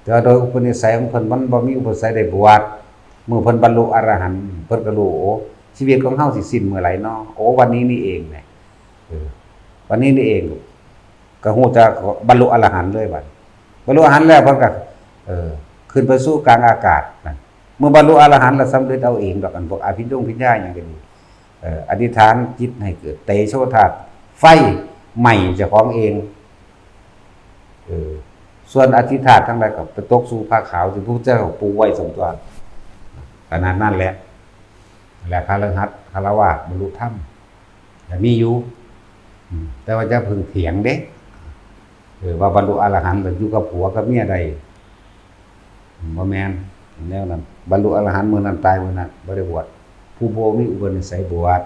แต่โดยอุปนิสัยของเพิ่นมันบ่มีอุปนิสัยได้บวชเมื่อเพิ่นบรรลุอรหันต์เพิ่นก็รู้โอ้ชีวิตของเฮาสิสิ้นเมื่อไหร่เนาะโอ้วันนี้นี่เองแหละวันนี้นี่เองก็ฮู้จักบรรลุอรหันต์เลยบัดบรรลุอรหันต์แล้วเพิ่นก็ขึ้นไปสู่กลางอากาศนั่นเมื่อบรรลุอรหันต์แล้วสำเร็จเอาเองดอกอันพวกอภิญญาหยังก็ดีอธิษฐานจิตให้เกิดเตโชธาตุไฟใหม่เจ้าของเองส่วนอธิษฐานทั้งหลายก็ไปตกสู่ผ้าขาวที่พระพุทธเจ้าปูไว้สมตัวขนาดนั้นแหละคฤหัสถ์ฆราวาสบรรลุธรรมแต่มีอยู่แต่ว่าจะพึงเถียงเด้ว่าบรรลุอรหันต์อยู่กับผัวกับเมียใดบ่แม่นแนวนั้นบรรลุอรหันต์มื้อนั้นตายมื้อนั้นบ่ได้บวชผู้บ่มีอุปนิสัยบวช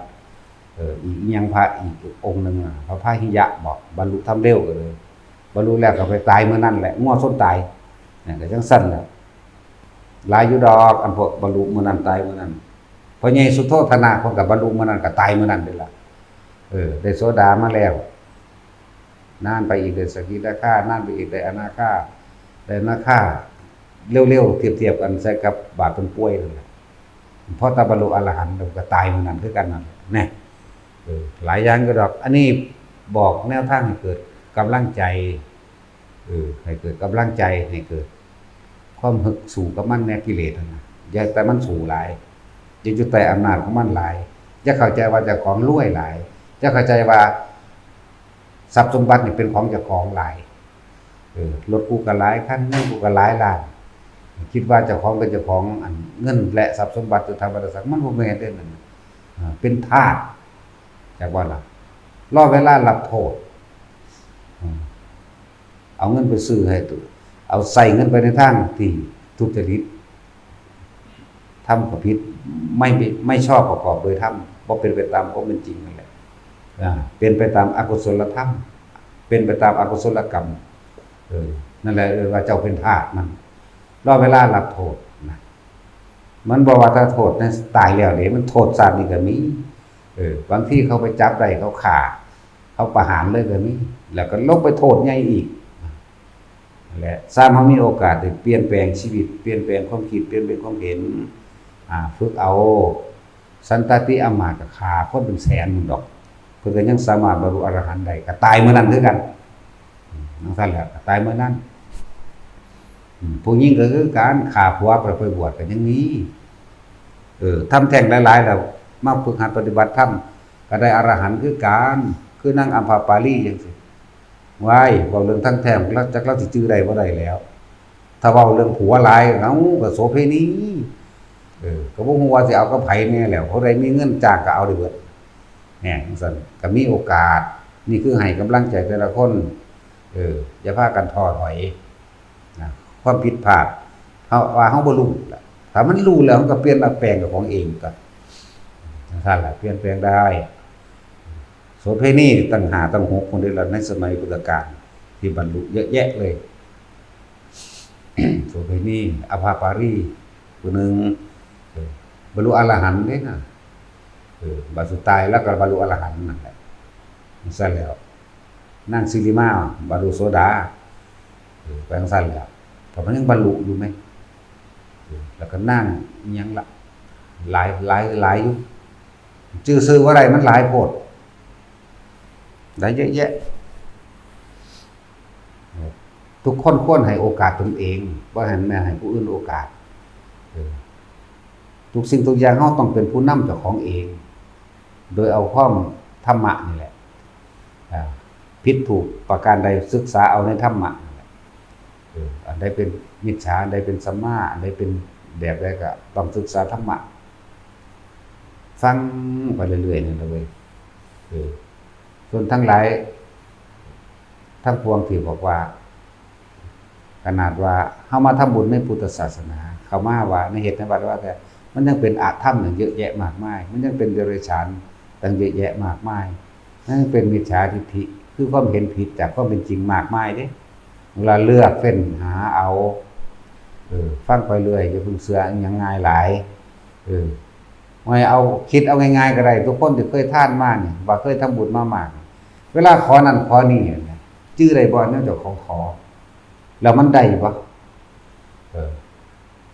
อีกยังพระอีกองค์นึงพระพาหิยะบอกบรรลุธรรมเร็วก็เลยบรรลุแล้วก็ไปตายมื้อนั้นแหละงัวส้นตายนี่ก็จังซั่นแหละหลายอยู่ดอกอันพวกบรรลุมื้อนั้นตายมื้อนั้นพอใหญ่สุโธทนะเพิ่นก็บรรลุมื้อนั้นก็ตายมื้อนั้นเด้ล่ะได้โสดามาแล้วนานไปอีกได้สกิทาคานานไปอีกได้อนาคาได้อนาคาเร็วๆเทียบกันใส่กับบาดเป็นป่วยนั่นแหละเพราะถ้าบรรลุอรหันต์ก็ตายมื้อนั้นคือกันนั่นแน่หลายอย่างก็ดอกอันนี้บอกแนวทางให้เกิดกำลังใจให้เกิดกำลังใจให้เกิดความหึกสู่กับมันแนวกิเลสนะอย่าแต่มันสู่หลายอย่าอยู่แต่อำนาจของมันหลายอย่าเข้าใจว่าเจ้าของรวยหลายอย่าเข้าใจว่าทรัพย์สมบัตินี่เป็นของเจ้าของหลายรถกูก็หลายคันเงินกูก็หลายล้านคิดว่าเจ้าของเป็นเจ้าของอันเงินและทรัพย์สมบัติจะทำอะไรสักมันบ่แม่นเด้นั่นเป็นทาสจากว่าล่ะรอเวลารับโทษเอาเงินไปซื้อให้ตัวเอาใส่เงินไปในทางที่ทุจริตทำกับผิดไม่ชอบประกอบโดยทำบ่เป็นไปตามความเป็นจริงนั่นแหละเป็นไปตามอกุศลธรรมเป็นไปตามอกุศลกรรมนั่นแหละว่าเจ้าเป็นทาสมันรอเวลารับโทษนะมันบอกว่าถ้าโทษนั้นตายแล้วเนี่ยมันโทษศาสตร์นี่ก็มีบางที่เขาไปจับได้เขาฆ่าเขาประหารเลยก็มีแล้วก็ลงไปโทษใหญ่อีกนั่นแหละสร้างเขามีโอกาสได้เปลี่ยนแปลงชีวิตเปลี่ยนแปลงความคิดเปลี่ยนแปลงความเห็นฝึกเอาสันตติอมาตย์ก็ฆ่าคนเป็นแสนดอกเพื่อยังสามารถบรรลุอรหันต์ได้ก็ตายเมื่อนั้นคือกันนั่นแหละตายเมื่อนั้นผู้หญิงก็คือการฆ่าผัวไปบวชกันอย่างนี้ทำแท้งหลายๆแล้วมาฝึกหัดปฏิบัติธรรมก็ได้อรหันต์คือการคือนั่งอัมพาปาลีจังซี่ ว้ายเว้าเรื่องทั้งแท้แล้วจักเราสิจื้อได้บ่ได้แล้ว ถ้าเว้าเรื่องผัวหลายเอ้าก็โสเภณีก็บ่ฮู้ว่าสิเอากับไผแน่แล้วผู้ใดมีเงินจ้างก็เอาได้เบิดแหน่จังซั่นก็มีโอกาสนี่คือให้กำลังใจแต่ละคนอย่าพากันท้อถอยนะความผิดพลาดเฮาว่าเฮาบ่รู้ล่ะถ้ามันรู้แล้วมันก็เปลี่ยนแปลงกับของเองก็จังซั่นล่ะเปลี่ยนแปลงได้โสเภณีตั้ง5ตั้ง6คนเด้ล่ะในสมัยพุทธกาลที่บรรลุเยอะแยะเลย โสเภณีอภาปารีผู้หนึ่งบรรลุอรหันต์เด้น่ะบัดสุดท้ายแล้วก็บรรลุอรหันต์นั่นแหละซั่นแล้วนางสิริมาบรรลุโสดาไปจังซั่นแล้วแต่มันยังบรรลุอยู่ไหมแล้วก็นั่งอิหยังล่ะหลายอยู่ชื่อซื่อว่าอะไรมันหลายโพดได้เยอะแยะทุกคนควรให้โอกาสตนเองบ่ให้ผู้อื่นโอกาสทุกสิ่งทุกอย่างเฮาต้องเป็นผู้นำเจ้าของเองโดยเอาความธรรมะนี่แหละผิดถูกประการใดศึกษาเอาในธรรมะนี่แหละอันใดเป็นมิจฉาอันใดเป็นสัมมาอันใดเป็นแบบใดก็ต้องศึกษาธรรมะฟังไปเรื่อยๆนั่นล่ะเว้ยส่วนทั้งหลายทั้งปวงที่บอกว่าขนาดว่าเฮามาทำบุญในพุทธศาสนาเข้ามาว่าในเหตุในวัดว่าแต่มันยังเป็นอาธรรมอย่างเยอะแยะมากมายมันยังเป็นเดรัจฉานตั้งเยอะแยะมากมายนั่นเป็นมิจฉาทิฏฐิคือความเห็นผิดจากความเป็นจริงมากมายเด้เวลาเลือกเฟ้นหาเอาฟังไปเรื่อยอย่าเพิ่งเชื่ออิหยังง่ายหลายไม่เอาคิดเอาง่ายๆก็ได้ทุกคนที่เคยทานมานี่ว่าเคยทำบุญมามากเวลาขอนั่นขอนี่ชื่อได้บ่เนื่องจากของขอแล้วมันได้บ่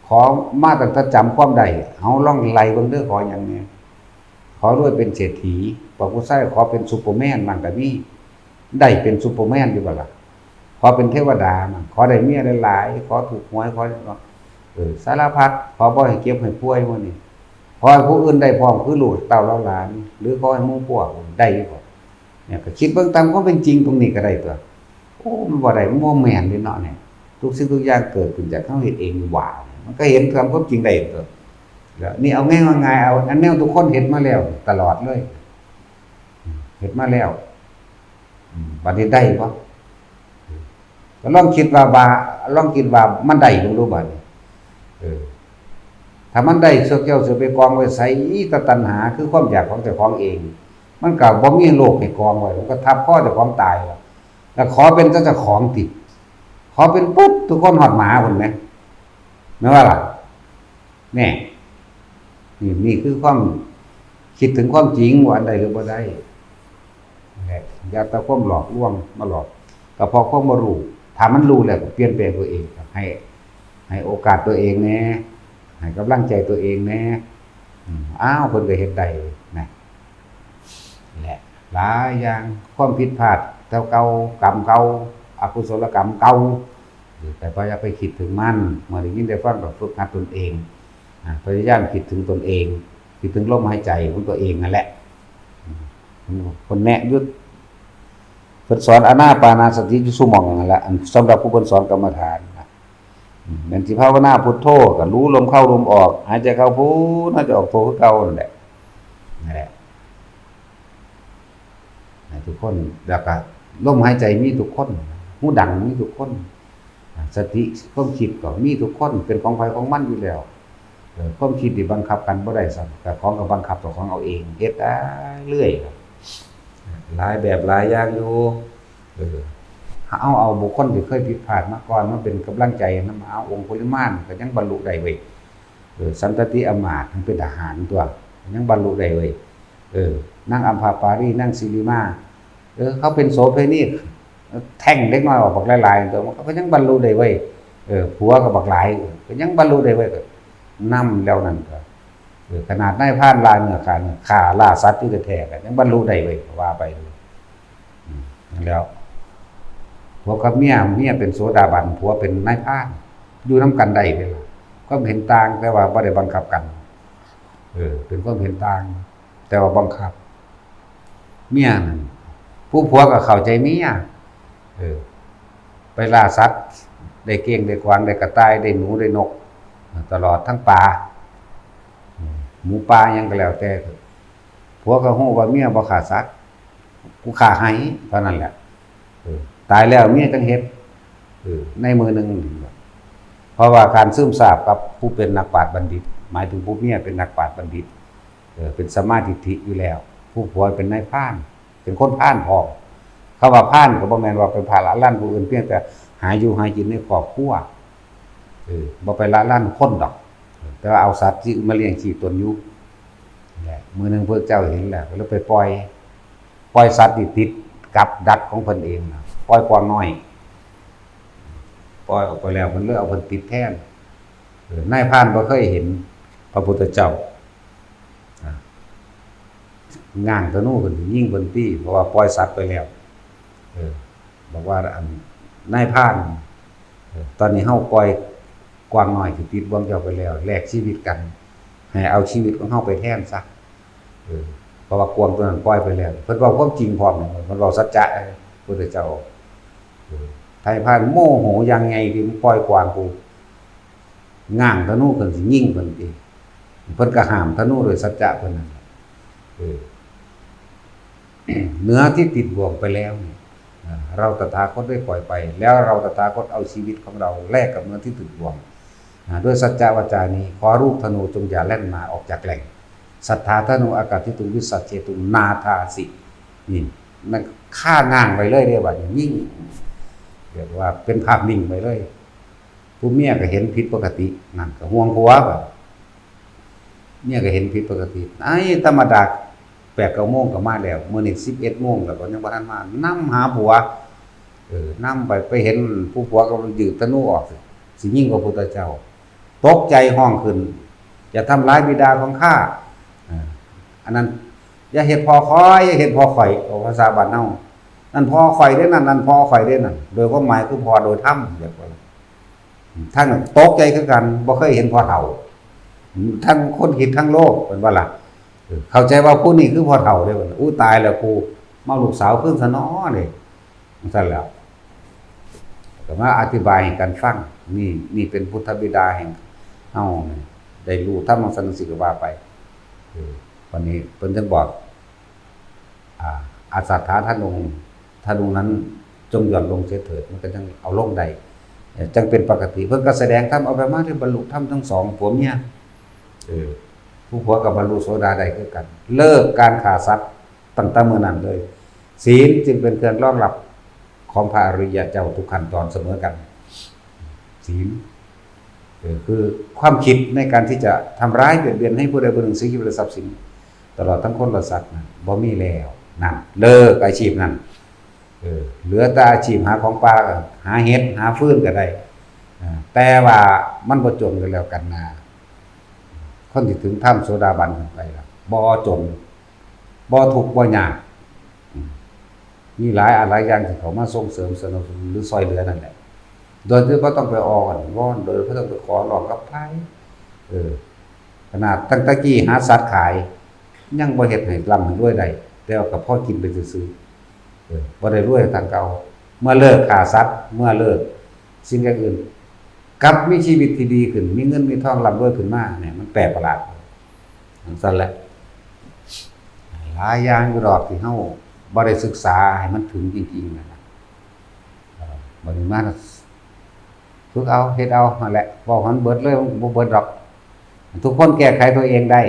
ขอมาตั้งแต่จำความได้เฮาลองไล่เบิ่งเด้อขอหยังแน่ขอรวยเป็นเศรษฐีบอกผู้ชายขอเป็นซุปเปอร์แมนมันก็มีได้เป็นซุปเปอร์แมนอยู่บ่ล่ะขอเป็นเทวดามันขอได้เมียหลายๆขอถูกหวยขอสารพัดขอบ่ให้เก็บให้ป่วยมื้อนี้ขอให้ผู้อื่นได้พร้อมคือลูกเต้าหลานหรือขอให้หมู่พวกได้บ่เนี่ยก็คิดเบิ่งตามความเป็นจริงตรงนี้ก็ได้ตัวโอ้มันบ่ได้มันบ่แม่นเด้เนาะเนี่ยทุกสิ่งทุกอย่างเกิดขึ้นจากเฮาเฮ็ดเองว่ามันก็เห็นความจริงได้ตัวแล้วนี่เอาง่ายๆเอาอันแนวทุกคนเฮ็ดมาแล้วตลอดเลยเฮ็ดมาแล้วบัดนี้ได้บ่ก็ลองคิดว่ามันได้บ่รู้บัดนี้ถ้ามันได้เสือแก้วเสือไปกองไว้ใส่ตตัณหาคือความอยากของเจ้าของเองมันก็บ่มีโลกให้กองไว้มันก็ทับข้อเจ้าของตายแล้วขอเป็นเจ้าของติขอเป็นปุ๊บทุกคนหอดหมาพุ่นแหมแม่ว่าล่ะแน่นี่คือความคิดถึงความจริงว่าอันใดหรือบ่ได้อย่าตะความหลอกลวงมาหลอกก็พอความบ่รู้ถ้ามันรู้แล้วก็เปลี่ยนแปลงตัวเองให้โอกาสตัวเองแน่ให้กำลังใจตัวเองแน่อ้าวเพิ่นก็เฮ็ดได้นะแหละหลายอย่างความผิดพลาดเก่ากรรมเก่าอกุศลกรรมเก่าแต่พยายามไปคิดถึงมันเมื่อได้ยินได้ฟังก็ฝึกหัดตนเองพยายามคิดถึงตนเองคิดถึงลมหายใจของตัวเองนั่นแหละคนแนะยุทธเพิ่นสอนอานาปานาสติอยู่ซุหม่องนั่นแหละสำหรับผู้เพิ่นสอนกรรมฐานแม่นสิภาวนาพุทโธก็รู้ลมเข้าลมออกหายใจเข้าพุทหายใจออกโธคือเก่านั่นแหละทุกคนแล้วก็ลมหายใจมีทุกคนหูดังมีทุกคนสติความคิดก็มีทุกคนเป็นของใครของมันอยู่แล้วความคิดที่บังคับกันบ่ได้ซั่นแต่ของก็บังคับตัวของเอาเองเฮ็ดได้เรื่อยหลายแบบหลายอย่างอยู่เอาบุคคลที่เคยผิดพลาดมาก่อนมาเป็นกำลังใจนำเอาองค์ปริมาณก็ยังบรรลุได้เว้ยสันตติอมาตย์ทั้งเป็นทหารตัวยังบรรลุได้เว้ยนั่งอัมพาปารีนั่งสิริมาเขาเป็นโสเภณีแท่งเล็กน้อยออกบักหลายๆตัวมันก็ยังบรรลุได้เว้ยผัวก็บักหลายก็ยังบรรลุได้เว้ยก็นำแล้วนั่นก็ขนาดนายพรานลายเนื้อฆ่าล่าสัตว์ที่แท้ๆก็ยังบรรลุได้เว้ยว่าไปแล้วผัวกับเมียเป็นโสดาบันผัวเป็นนายพรานอยู่นำกันได้เวลาก็เห็นต่างแต่ว่าบ่ได้บังคับกันเป็นความเห็นต่างแต่ว่าบังคับเมียนั่นผู้ผัวก็เข้าใจเมีย เออไปล่าสัตว์ได้เก้งได้กวางได้กระต่ายได้หนูได้นกตลอดทั้งป่าหมูป่ายังก็แล้วแต่ผัวก็ฮู้ว่าเมียบ่ฆ่าสัตว์กูฆ่าให้เท่านั้นแหละตายแล้วเมียจังเฮ็ดในมือหนึงเพราะว่าการซึมซาบกับผู้เป็นนักปราชญ์บัณฑิตหมายถึงผู้เมียเป็นนักปราชญ์บัณฑิตเป็นสัมมาทิฏฐิอยู่แล้วผู้ผัวเป็นนายพรานเป็นคนพรานพร้อมคำว่าพรานก็บ่แม่นว่าเป็นภาระลั่นผู้อื่นเพียงแต่หาอยู่หากินในครอบครัวบ่ไปละลั่นคนดอกแต่ว่าเอาสัตว์ที่มาเลี้ยงชีพตนอยู่แหละมื้อนึงพระเจ้าเห็นแล้วก็เลยไปปล่อยสัตว์ที่ติดกับดักของเพิ่นเองนะปล่อยกวางน้อยปล่อยออกไปแล้วมันเลยเอาเพิ่นติดแทนนายพรานบ่เคยเห็นพระพุทธเจ้าง้างธนูเพิ่นยิงเพิ่นตีเพราะว่าปล่อยสัตว์ไปแล้วบอกว่านายพรานตอนนี้เฮาปล่อยกวางน้อยที่ติดบ่วงเจ้าไปแล้วแลกชีวิตกันให้เอาชีวิตของเฮาไปแทนซะเพราะว่ากวางตัวนั้นปล่อยไปแล้วเพิ่นเว้าความจริงพร้อมเพิ่นเว้าสัจจะพระพุทธเจ้านายพรานโมโหยังไงที่ปล่อยกวางกูง้างธนูเพิ่นสิยิงเพิ่นอีกเพิ่นก็ห้ามธนูด้วยสัจจะเพิ่นนั่นเนื้อที่ติดบ่วงไปแล้วเราตถาคตได้ปล่อยไปแล้วเราตถาคตเอาชีวิตของเราแลกกับเนื้อที่ติดบ่วงด้วยสัจจะวาจานี้ขอรูปธนูจงอย่าแล่นมาออกจากแหล่งศรัทธาธนูอากาศที่ตุวิสัชเชตุนาทาสินี่มันฆ่าง่างไปเลยเด้ว่ายิ่งเรียกว่าเป็นภาพนิ่งไปเลยผู้เมียก็เห็นผิดปกตินั่นก็ห่วงผัวแบบเมียก็เห็นผิดปกติไอ้ธรรมดา8-9 โมงก็มาแล้วมื้อนี้11 โมงแล้วก็ยังบ่ทันมานำหาผัวนำไปเห็นผู้ผัวกำลังยืดธนูออกสิยิงพระพุทธเจ้าตกใจห้องขึ้นอย่าทำร้ายบิดาของข้าอันนั้นอย่าเฮ็ดพ่อคอยอย่าเฮ็ดพ่อข่อยภาษาบ้านเฮานั่นพ่อข่อยเด้นั่นพ่อข่อยเด้นั่นโดยความหมายคือพ่อโดยธรรมเรียกว่าท่านตกใจคือกันบ่เคยเห็นพ่อเฒ่าทั้งคนคิดทั้งโลกเป็นว่าล่ะเข้าใจว่าผู้นี้คือพ่อเฒ่าเด้บ่อู้ตายแล้วกูมาลูกสาวขึ้นซะน้อนี่ซั่นแล้วก็มาอธิบายให้กันฟังนี่เป็นพุทธบิดาแห่งเฮาได้รู้ธรรมสันสิกว่าไปวันนี้เพิ่นจึงบอกอาสัทธาธนูนั้นจงหย่อนลงเสียเถิดมันก็จังเอาลงได้จังเป็นปกติเพิ่นก็แสดงธรรมเอาไปมาที่บรรลุธรรมทั้งสองผัวเมียผู้ผัวกับบรรลุโสดาได้คือกันเลิกการฆ่าสัตว์ตั้งแต่เมื่อนั้นเลยศีลจึงเป็นเครื่องรองรับของพระอริยเจ้าทุกขั้นตอนเสมอกันศีลคือความคิดในการที่จะทำร้ายเบียดเบียนให้ผู้ใดผู้หนึ่งเสียชีวิตหรือทรัพย์สินตลอดทั้งคนและสัตว์บ่มีแล้วนั่นเลิกอาชีพนั้นเหลือแต่อาชีพหาของป่าหาเห็ดหาฟืนก็ได้แต่ว่ามันบ่จนกันแล้วกันนะคนที่ถึงถ้ำโสดาบันไปล่ะบ่จนบ่ทุกข์บ่ยากมีหลายอย่างที่เขามาส่งเสริมสนับสนุนหรือซอยเหลือนั่นแหละโดยที่บ่ต้องไปอ้อนวอนโดยบ่ต้องไปขอร้องกับไผขนาดตั้งแต่กี้หาสัตว์ขายยังบ่เฮ็ดให้ร่ำให้รวยได้แต่ว่าก็พอกินไปซื่อๆบ่ได้รวยทางเก่าเมื่อเลิกฆ่าสัตว์เมื่อเลิกสิ่งอย่างอื่นกลับมีชีวิตที่ดีขึ้นมีเงินมีทองร่ำรวยขึ้นมาเนี่ยมันแปลกประหลาดซั่นแหละหลายอย่างอยู่ดอกที่เฮาบ่ได้ศึกษาให้มันถึงจริงๆนะบ่ได้มาฝึกเอาเฮ็ดเอานั่นแหละบ่หันเบิดเลยบ่เบิดดอกทุกคนแก้ไขตัวเองได้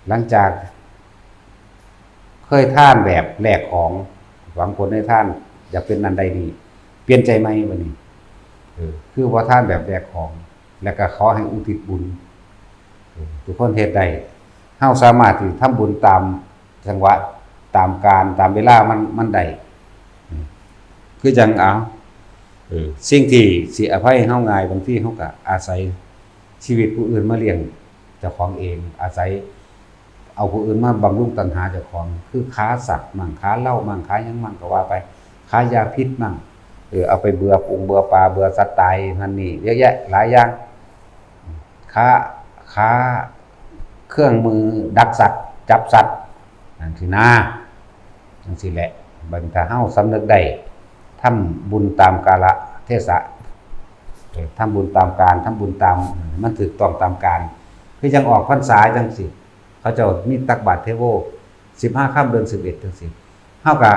หลังจากเคยท่านแบบแลกของหวังผลให้ท่านอยากเป็นนันใดดีเปลี่ยนใจไหมวันนี้คือว่าท่านแบบแลกของแล้วก็ขอให้อุทิศบุญทุกคนเฮ็ดได้เฮาสามารถที่ทำบุญตามจังหวะตามการตามเวลามันได้คือจังเอาสิ่งที่สิอภัยเฮาง่ายบางทีเฮาก็อาศัยชีวิตผู้อื่นมาเลี้ยงเจ้าของเองอาศัยเอาผู้อื่นมาบำรุงตัณหาเจ้าของคือค้าสัตว์มั่งค้าเหล้ามั่งค้าหยังมั่งก็ว่าไปค้ายาพิษมั่งเอาไปเบื่อปรุงเบื่อปลาเบื่อสัตว์ตายนั่นนี่เยอะแยะหลายอย่างค้าเครื่องมือดักสัตว์จับสัตว์นั่นสินะจังซี่แหละบัดถ้าเฮาสำนึกได้ ทำบุญตามกาลเทศะทำบุญตามการทำบุญตามมันถูกต้องตามการคือยังออกพรรษาจังสิเขาเจ้ามีตักบาตรเทโว15ค่ำเดือน11จังสิเฮาก็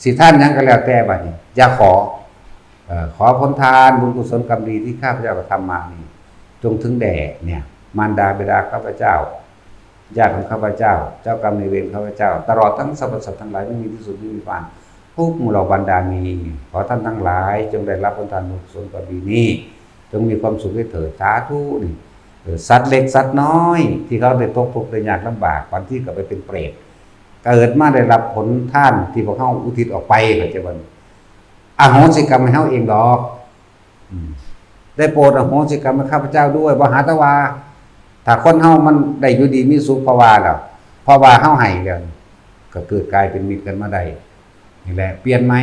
สิท่านหยังก็แล้วแต่บัดนี้อย่าขอผลทานบุญกุศลกรรมดีที่ข้าพเจ้ากระทำมานี่จงถึงแด่เนี่ยมารดาบิดาข้าพเจ้าญาติของข้าพเจ้าเจ้ากรรมนายเวรข้าพเจ้าตลอดทั้งสรรพสัตว์ทั้งหลายไม่มีที่สุดไม่มีปานทุกหมู่เหล่าบรรดามีขอท่านทั้งหลายจงได้รับผลทานบุญกุศลกรรมดีนี้จงมีความสุขด้วยเถิดสาธุนี่สัตว์เล็กสัตว์น้อยที่เขาได้ตกทุกข์ได้ยากลำบากบางที่ก็ไปเป็นเปรตเกิดมาได้รับผลท่านที่พวกเขาอุทิศออกไปก็จะวันอโหสิกรรมให้เขาเองดอกได้โปรดอโหสิกรรมให้ข้าพเจ้าด้วยบ่หาตะวาถ้าคนเฮามันได้อยู่ดีมีสุขเพราะว่าแล้วเพราะว่าเฮาให้กันก็เกิดกลายเป็นมิตรกันมาได้นี่แหละเปลี่ยนไหม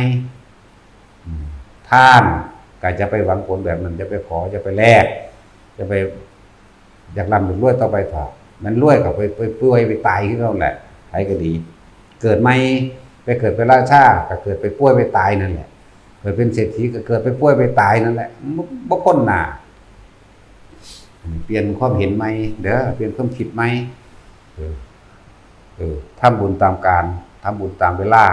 ท่านก็จะไปหวังผลแบบนั้นจะไปขอจะไปแลกจะไปอยากร่ำรวยต่อไปเถอะมันรวยก็ไปป่วยไปตายขึ้นแล้วแหละใครก็ดีเกิดไม่ไปเกิดเป็นราชาก็เกิดไปป่วยไปตายนั่นแหละเกิดเป็นเศรษฐีก็เกิดไปป่วยไปตายนั่นแหละบ่พ้นหน้าเปลี่ยนความเห็นไหมเด้อเปลี่ยนความคิดไหมทำบุญตามการทำบุญตามเวลา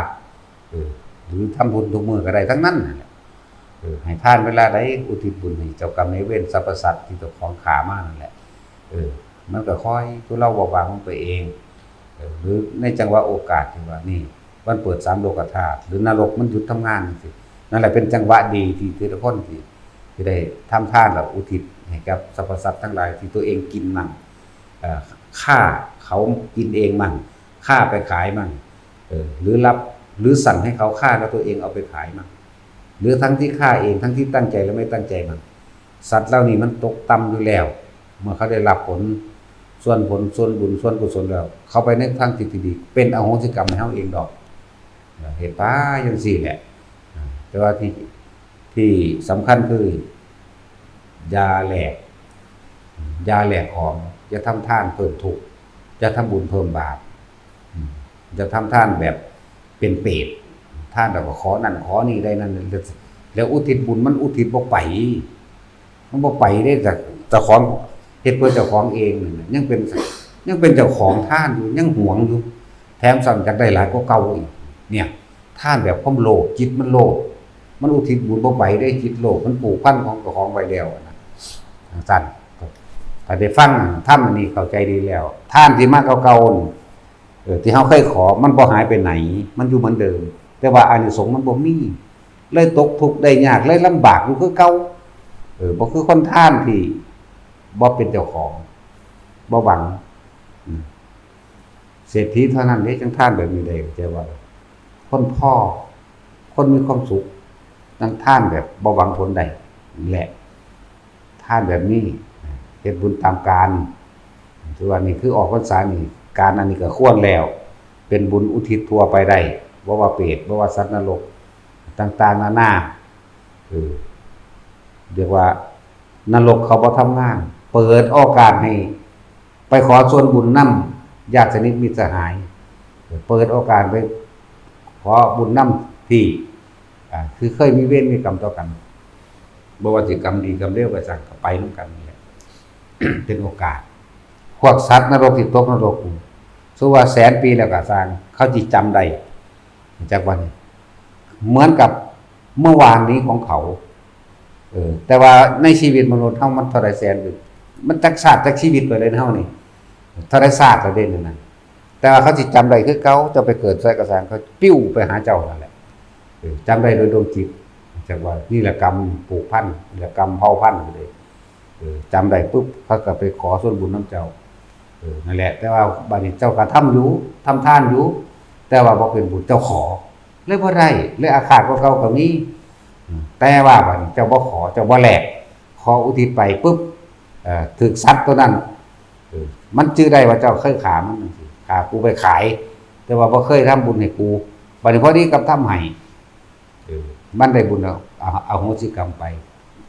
หรือทำบุญทุกมื้อก็ได้ทั้งนั้นให้ทานเวลาใดอุทิศบุญให้เจ้ากรรมนายเวรสรรพสัตว์ที่เจ้าของขามานั่นแหละมันก็ค่อยทุเลาเบาบางของตัวเองหรือในจังหวะโอกาสที่ว่านี่วันเปิด3โลกธาตุหรือนรกมันหยุดทำงานสินั่นแหละเป็นจังหวะดีที่แต่ละคนที่ได้ทำทานแล้วอุทิศให้กับสรรพสัตว์ทั้งหลายที่ตัวเองกินมั่งฆ่าเขากินเองมั่งฆ่าไปขายมั่งหรือรับหรือสั่งให้เขาฆ่าแล้วตัวเองเอาไปขายมั่งหรือทั้งที่ฆ่าเองทั้งที่ตั้งใจและไม่ตั้งใจมั่งสัตว์เหล่านี้มันตกต่ำอยู่แล้วเมื่อเขาได้รับผลส่วนบุญส่วนกุศลแล้วเขาไปในทางที่ดีเป็นอโหสิกรรมให้เขาเองดอกเหตุป้าอย่างสี่แหละแต่ว่าที่สำคัญคือยาแหลกของจะทำท่านเพิ่มทุกข์จะทำบุญเพิ่มบาปจะทำท่านแบบเป็นเปรตท่านแบบว่าขอนั่นขอนี่ได้นั่นแล้วอุทิศบุญมันอุทิศบ่ไปมันบ่ไปได้จากเจ้าของเฮ็ดเพื่อเจ้าของเองยังเป็นเจ้าของท่านอยู่ยังหวงอยู่แถมสั่งจากได้หลายกว่าเก่าอีกเนี่ยท่านแบบความโลภจิตมันโลภมันอุทิศบุญบ่ไปได้จิตโลภมันผูกพันของเจ้าของไว้แล้วนะสั่นถ้าได้ฟังท่านอันนี้เข้าใจดีแล้วท่านที่มาเก่าๆที่เฮาเคยขอมันบ่หายไปไหนมันอยู่เหมือนเดิมแต่ว่าอานิสงส์มันบ่มีเลยตกทุกข์ได้ยากเลยลำบากอยู่คือเก่าบ่คือคนท่านที่บ่เป็นเจ้าของบ่หวังเศรษฐีเท่านั้นที่จังท่านแบบนี้ได้ใจว่าคนพ่อคนมีความสุขจังท่านแบบบ่หวังผลใดนี่แหละท่านแบบนี้เฮ็ดบุญตามการถือว่านี่คือออกพรรษานี่การอันนี้ก็ควรแล้วเป็นบุญอุทิศทั่วไปได้บ่ว่าเปรตบ่ว่าสัตว์นรกต่างๆนานาเรียกว่านรกเขาบ่ทำงานเปิดโอกาสให้ไปขอส่วนบุญนำญาติสนิทมิตรสหายเปิดโอกาสไปขอบุญนำที่คือเคยมีเวรมีกรรมต่อกันบ่ว่าสิกรรมดีกรรมเลวก็สั่งไปนำกันนี่แหละ เป็นโอกาสพวกสัตว์นรกที่ตกนรกสู้ว่าแสนปีแล้วก็สร้างเขาจิจำได้จากวันเหมือนกับเมื่อวานนี้ของเขาแต่ว่าในชีวิตมนุษย์เฮามันเท่าไรแสนอยู่มันจักชาติจักชีวิตไปเลยเฮานี่เท่าไรชาติแล้วเด้นั่นน่ะแต่ว่าเขาสิจำได้คือเขาจะไปเกิดใส่กระสางเขาปิ้วไปหาเจ้านั่นแหละจำได้โดยดวงจิตจากว่านี่แหละกรรมปลูกพันธุ์นี่แหละกรรมเผาพันธุ์เลยจำได้ปุ๊บเขาก็ไปขอส่วนบุญน้ำเจ้านั่นแหละแต่ว่าบัดนี้เจ้าก็ทำอยู่ทำทานอยู่แต่ว่าบ่เป็นบุญเจ้าขอเลยบ่ได้เลยอาฆาตกับเขาก็มีแต่ว่าบัดนี้เจ้าบ่ขอเจ้าบ่แลกขออุทิศไปปุ๊บถึกสัตว์ตัวนั้นมันชื่อได้ว่าเจ้าเคยขามันสิขากูไปขายแต่ว่าบ่เคยทำบุญให้กูบัดนี้พอดีกับทำให้มันได้บุญแล้วเอาโหสิกรรมไป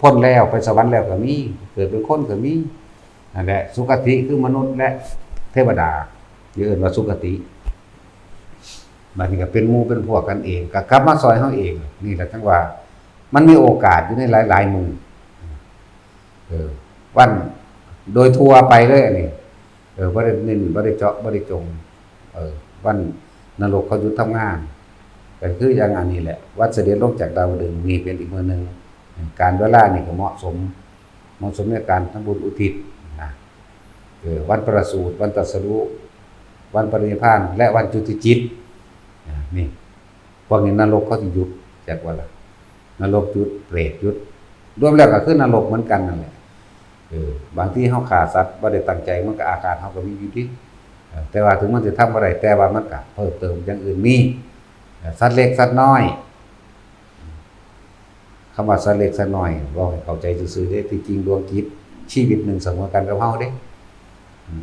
พ้นแล้วไปสวรรค์แล้วก็มีเกิดเป็นคนก็มีนั่นแหละสุคติคือมนุษย์และเทวดาเรียกว่าสุคติบัดนี้ก็เป็นหมู่เป็นพวกกันเองก็กลับมาซอยเฮาเองนี่แหละจังว่า มันมีโอกาสอยู่ในหลายๆมือวันโดยทั่วไปเลยอันนี้บ่ได้เน้นบ่ได้เจาะบ่ได้จงวันนรกเขาหยุดทำงานก็คืออย่างอันนี้แหละวันเสด็จลงจากดาวดึงส์มีเป็นอีกมื้อนึงการเวลานี่ก็เหมาะสมในการทำบุญอุทิศนะวันประสูติวันตรัสรู้วันปรินิพพานและวันจุติจิตนี่พวกนี้นรกเขาสิหยุดจากว่าล่ะนรกหยุดเปรตหยุดรวมแล้วก็คือนรกเหมือนกันนั่นแหละบางทีเฮาฆ่าสัตว์บ่ได้ตั้งใจมันก็อาการเฮาก็มีอยู่ที่แต่ว่าถึงมันจะทำบ่ได้แต่ว่ามันก็เพิ่มเติมอย่างอื่นมีสัตว์เล็กสัตว์น้อยคำว่าสัตว์เล็กสัตว์น้อยเว้าให้เข้าใจซื่อๆเด้ที่จริงดวงจิตชีวิตหนึ่งเสมอกันกับเฮาเด้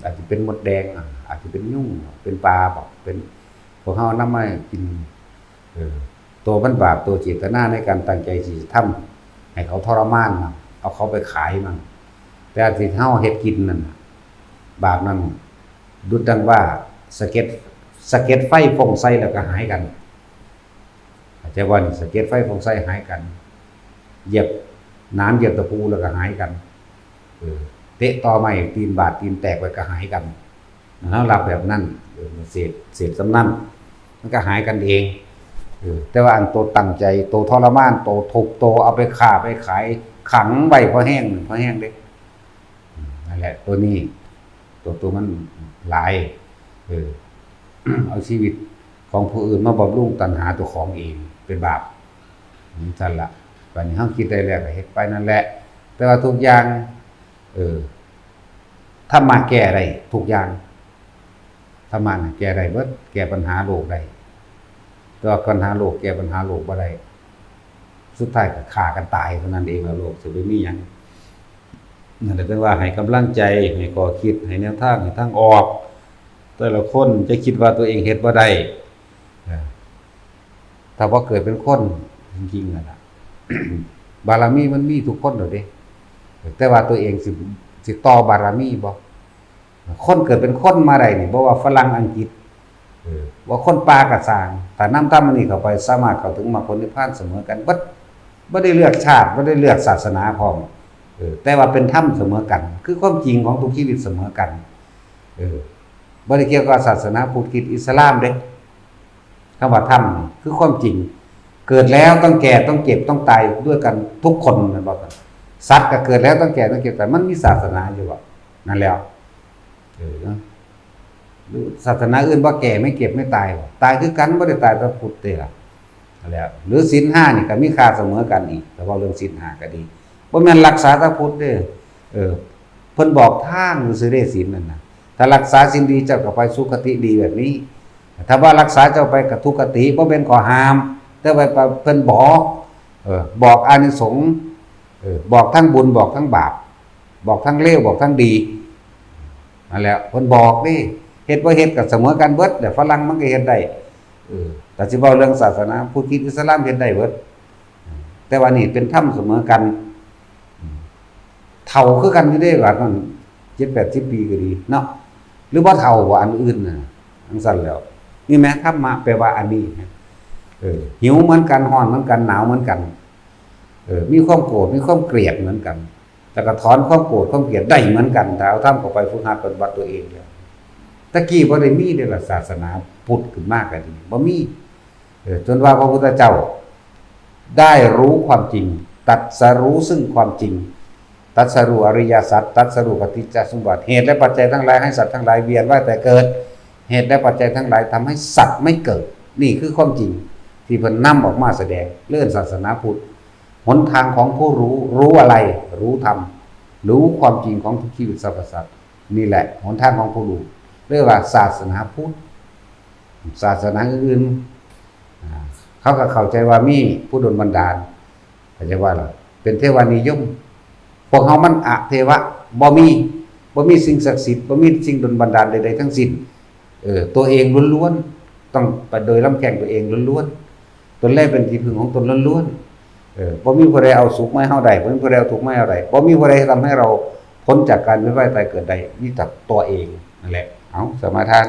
อาจจะเป็นมดแดงอาจจะเป็นยุงเป็นปลาบ่เป็นพวกเฮานำมากินตัวมันบาปตัวเจตนาในการตั้งใจที่จะทำให้เขาทรมานมันเอาเขาไปขายมันแต่ที่เฮาเฮ็ดกินนั่นบาปนั้นดุจดังว่าสะเก็ดไฟฟงใส่แล้วก็หายกันอาจจะว่าสะเก็ดไฟฟงใส่หายกันเหยียบน้ำเหยียบตะปูแล้วก็หายกันเตะต่อไม้ตีนบาดตีนแตกไปก็หายกันแล้วรับแบบนั้นเศษสำนั่นมันก็หายกันเองแต่ว่าอันโตตั้งใจโตทรมานโตทุบโตเอาไปฆ่าไปขายขังไว้พอแห้งเด้นั่นแหละตัวนี้ตัวมันหลายเอาชีวิตของผู้อื่นมาบำรุงตัณหาตัวของเองเป็นบาปนี่ซั่นล่ะบัดนี้เฮาคิดได้แล้วก็เฮ็ดไปนั่นแหละแต่ว่าทุกอย่างธรรมะแก้ได้ทุกอย่างธรรมะน่ะแก้ได้เบิดแก้ปัญหาโลกได้แต่ว่าปัญหาโลกแก้ปัญหาโลกบ่ได้สุดท้ายก็ฆ่ากันตายเท่านั้นเองแล้วโลกสิบ่มีหยังนั่นแหละเป็นว่าให้กำลังใจให้ข้อคิดให้แนวทางให้ทางออกแต่ละคนจะคิดว่าตัวเองเฮ็ดบ่ได้ถ้าว่าเกิดเป็นคนจริงๆน่ะล่ะ บารมีมันมีทุกคนเด้แต่ว่าตัวเองสิต่อบารมีบ่คนเกิดเป็นคนมาได้นี่บ่ว่าฝรั่งอังกฤษว่าคนป่าก็สร้างถ้านำธรรมอันนี้เข้าไปสามารถเข้าถึงมรรคผลนิพพานเสมอกันบ่ได้เลือกชาติบ่ได้เลือกศาสนาพร้อมแต่ว่าเป็นธรรมเสมอกันคือความจริงของทุกชีวิตเสมอกันบ่ได้เกี่ยวกับศาสนาพุทธคริสต์อิสลามเด้คำว่าธรรมคือความจริงเกิดแล้วต้องแก่ต้องเจ็บต้องตายด้วยกันทุกคนนั่นบ่ครับสัตว์ก็เกิดแล้วต้องแก่ต้องเจ็บแต่มันมีศาสนาอยู่บ่นั่นแล้วหรือศาสนาอื่นบ่แก่ไม่เก็บไม่ตายบ่ตายคือกันบ่ได้ตายแต่พุทธเด้ล่ะนั่นแล้วหรือศีล5นี่ก็มีค่าเสมอกันอีกแต่ว่าเรื่องศีล5ก็ดีบ่แม่นรักษาแต่พุทธเด้เพิ่นบอกทางซื่อๆเด้ศีลนั่นน่ะถ้ารักษาศีลดีเจ้าก็ไปสุคติดีแบบนี้ถ้าว่ารักษาเจ้าไปกับทุกขติบ่เป็นข้อห้ามแต่ว่าเพิ่นบอกอานิสงส์บอกทั้งบุญบอกทั้งบาปบอกทั้งเลวบอกทั้งดีนั่นแหละเพิ่นบอกนี่เฮ็ดบ่เฮ็ดก็เสมอกันเบิดแต่ฝรั่งมันก็เฮ็ดได้แต่สิเว้าเรื่องศาสนาพุทธคริสต์อิสลามเฮ็ดได้เบิดแต่ว่านี่เป็นธรรมเสมอกันเฒ่าคือกันอยู่เด้ว่ามัน 7-80 ปีก็ดีเนาะหรือบ่เฒ่าบ่อันอื่นน่ะจังซั่นแล้วนี่แม้ธรรมะแปลว่าอันนี้หิวเหมือนกันร้อนเหมือนกันหนาวเหมือนกันมีความโกรธมีความเกลียดเหมือนกันแต่ก็ถอนความโกรธความเกลียดได้เหมือนกันถ้าเอาทำเข้าไปฝึกหัดปฏิบัติตัวเองแล้วตะกี้บ่ได้มีเด้ล่ะศาสนาพุทธขึ้นมาก็ดีบ่มีจนว่าพระพุทธเจ้าได้รู้ความจริงตรัสรู้ซึ่งความจริงตรัสรู้อริยสัจตรัสรู้ปฏิจจสมุปบาทเหตุและปัจจัยทั้งหลายให้สัตว์ทั้งหลายเวียนว่ายแต่เกิดเหตุและปัจจัยทั้งหลายทำให้สัตว์ไม่เกิดนี่คือความจริงที่เพิ่นนำออกมาแสดงเรื่องศาสนาพุทธหนทางของผู้รู้อะไรรู้ธรรมรู้ความจริงของทุกชีวิตสรรพสัตว์นี่แหละหนทางของผู้รู้เรียกว่าศาสนาพุทธศาสนาอื่นเขาก็เข้าใจว่ามีผู้ดลบันดาลเข้าใจว่าล่ะเป็นเทวานิยมพวกเฮามันอเทวะบ่มีสิ่งศักดิ์สิทธิ์บ่มีสิ่งดลบันดาลใดๆทั้งสิ้นตัวเองล้วนๆต้องไปโดยลำแข้งตัวเองล้วนๆตนแรกเป็นที่พึ่งของตนล้วนๆบ่มีผู้ใดเอาสุขมาให้เฮาได้บ่มีผู้ใดเอาทุกข์มาให้เราได้บ่มีผู้ใดทำให้เราพ้นจากการเวียนว่ายตายเกิดได้มีแต่ตัวเองนั่นแหละเอาสมาทาน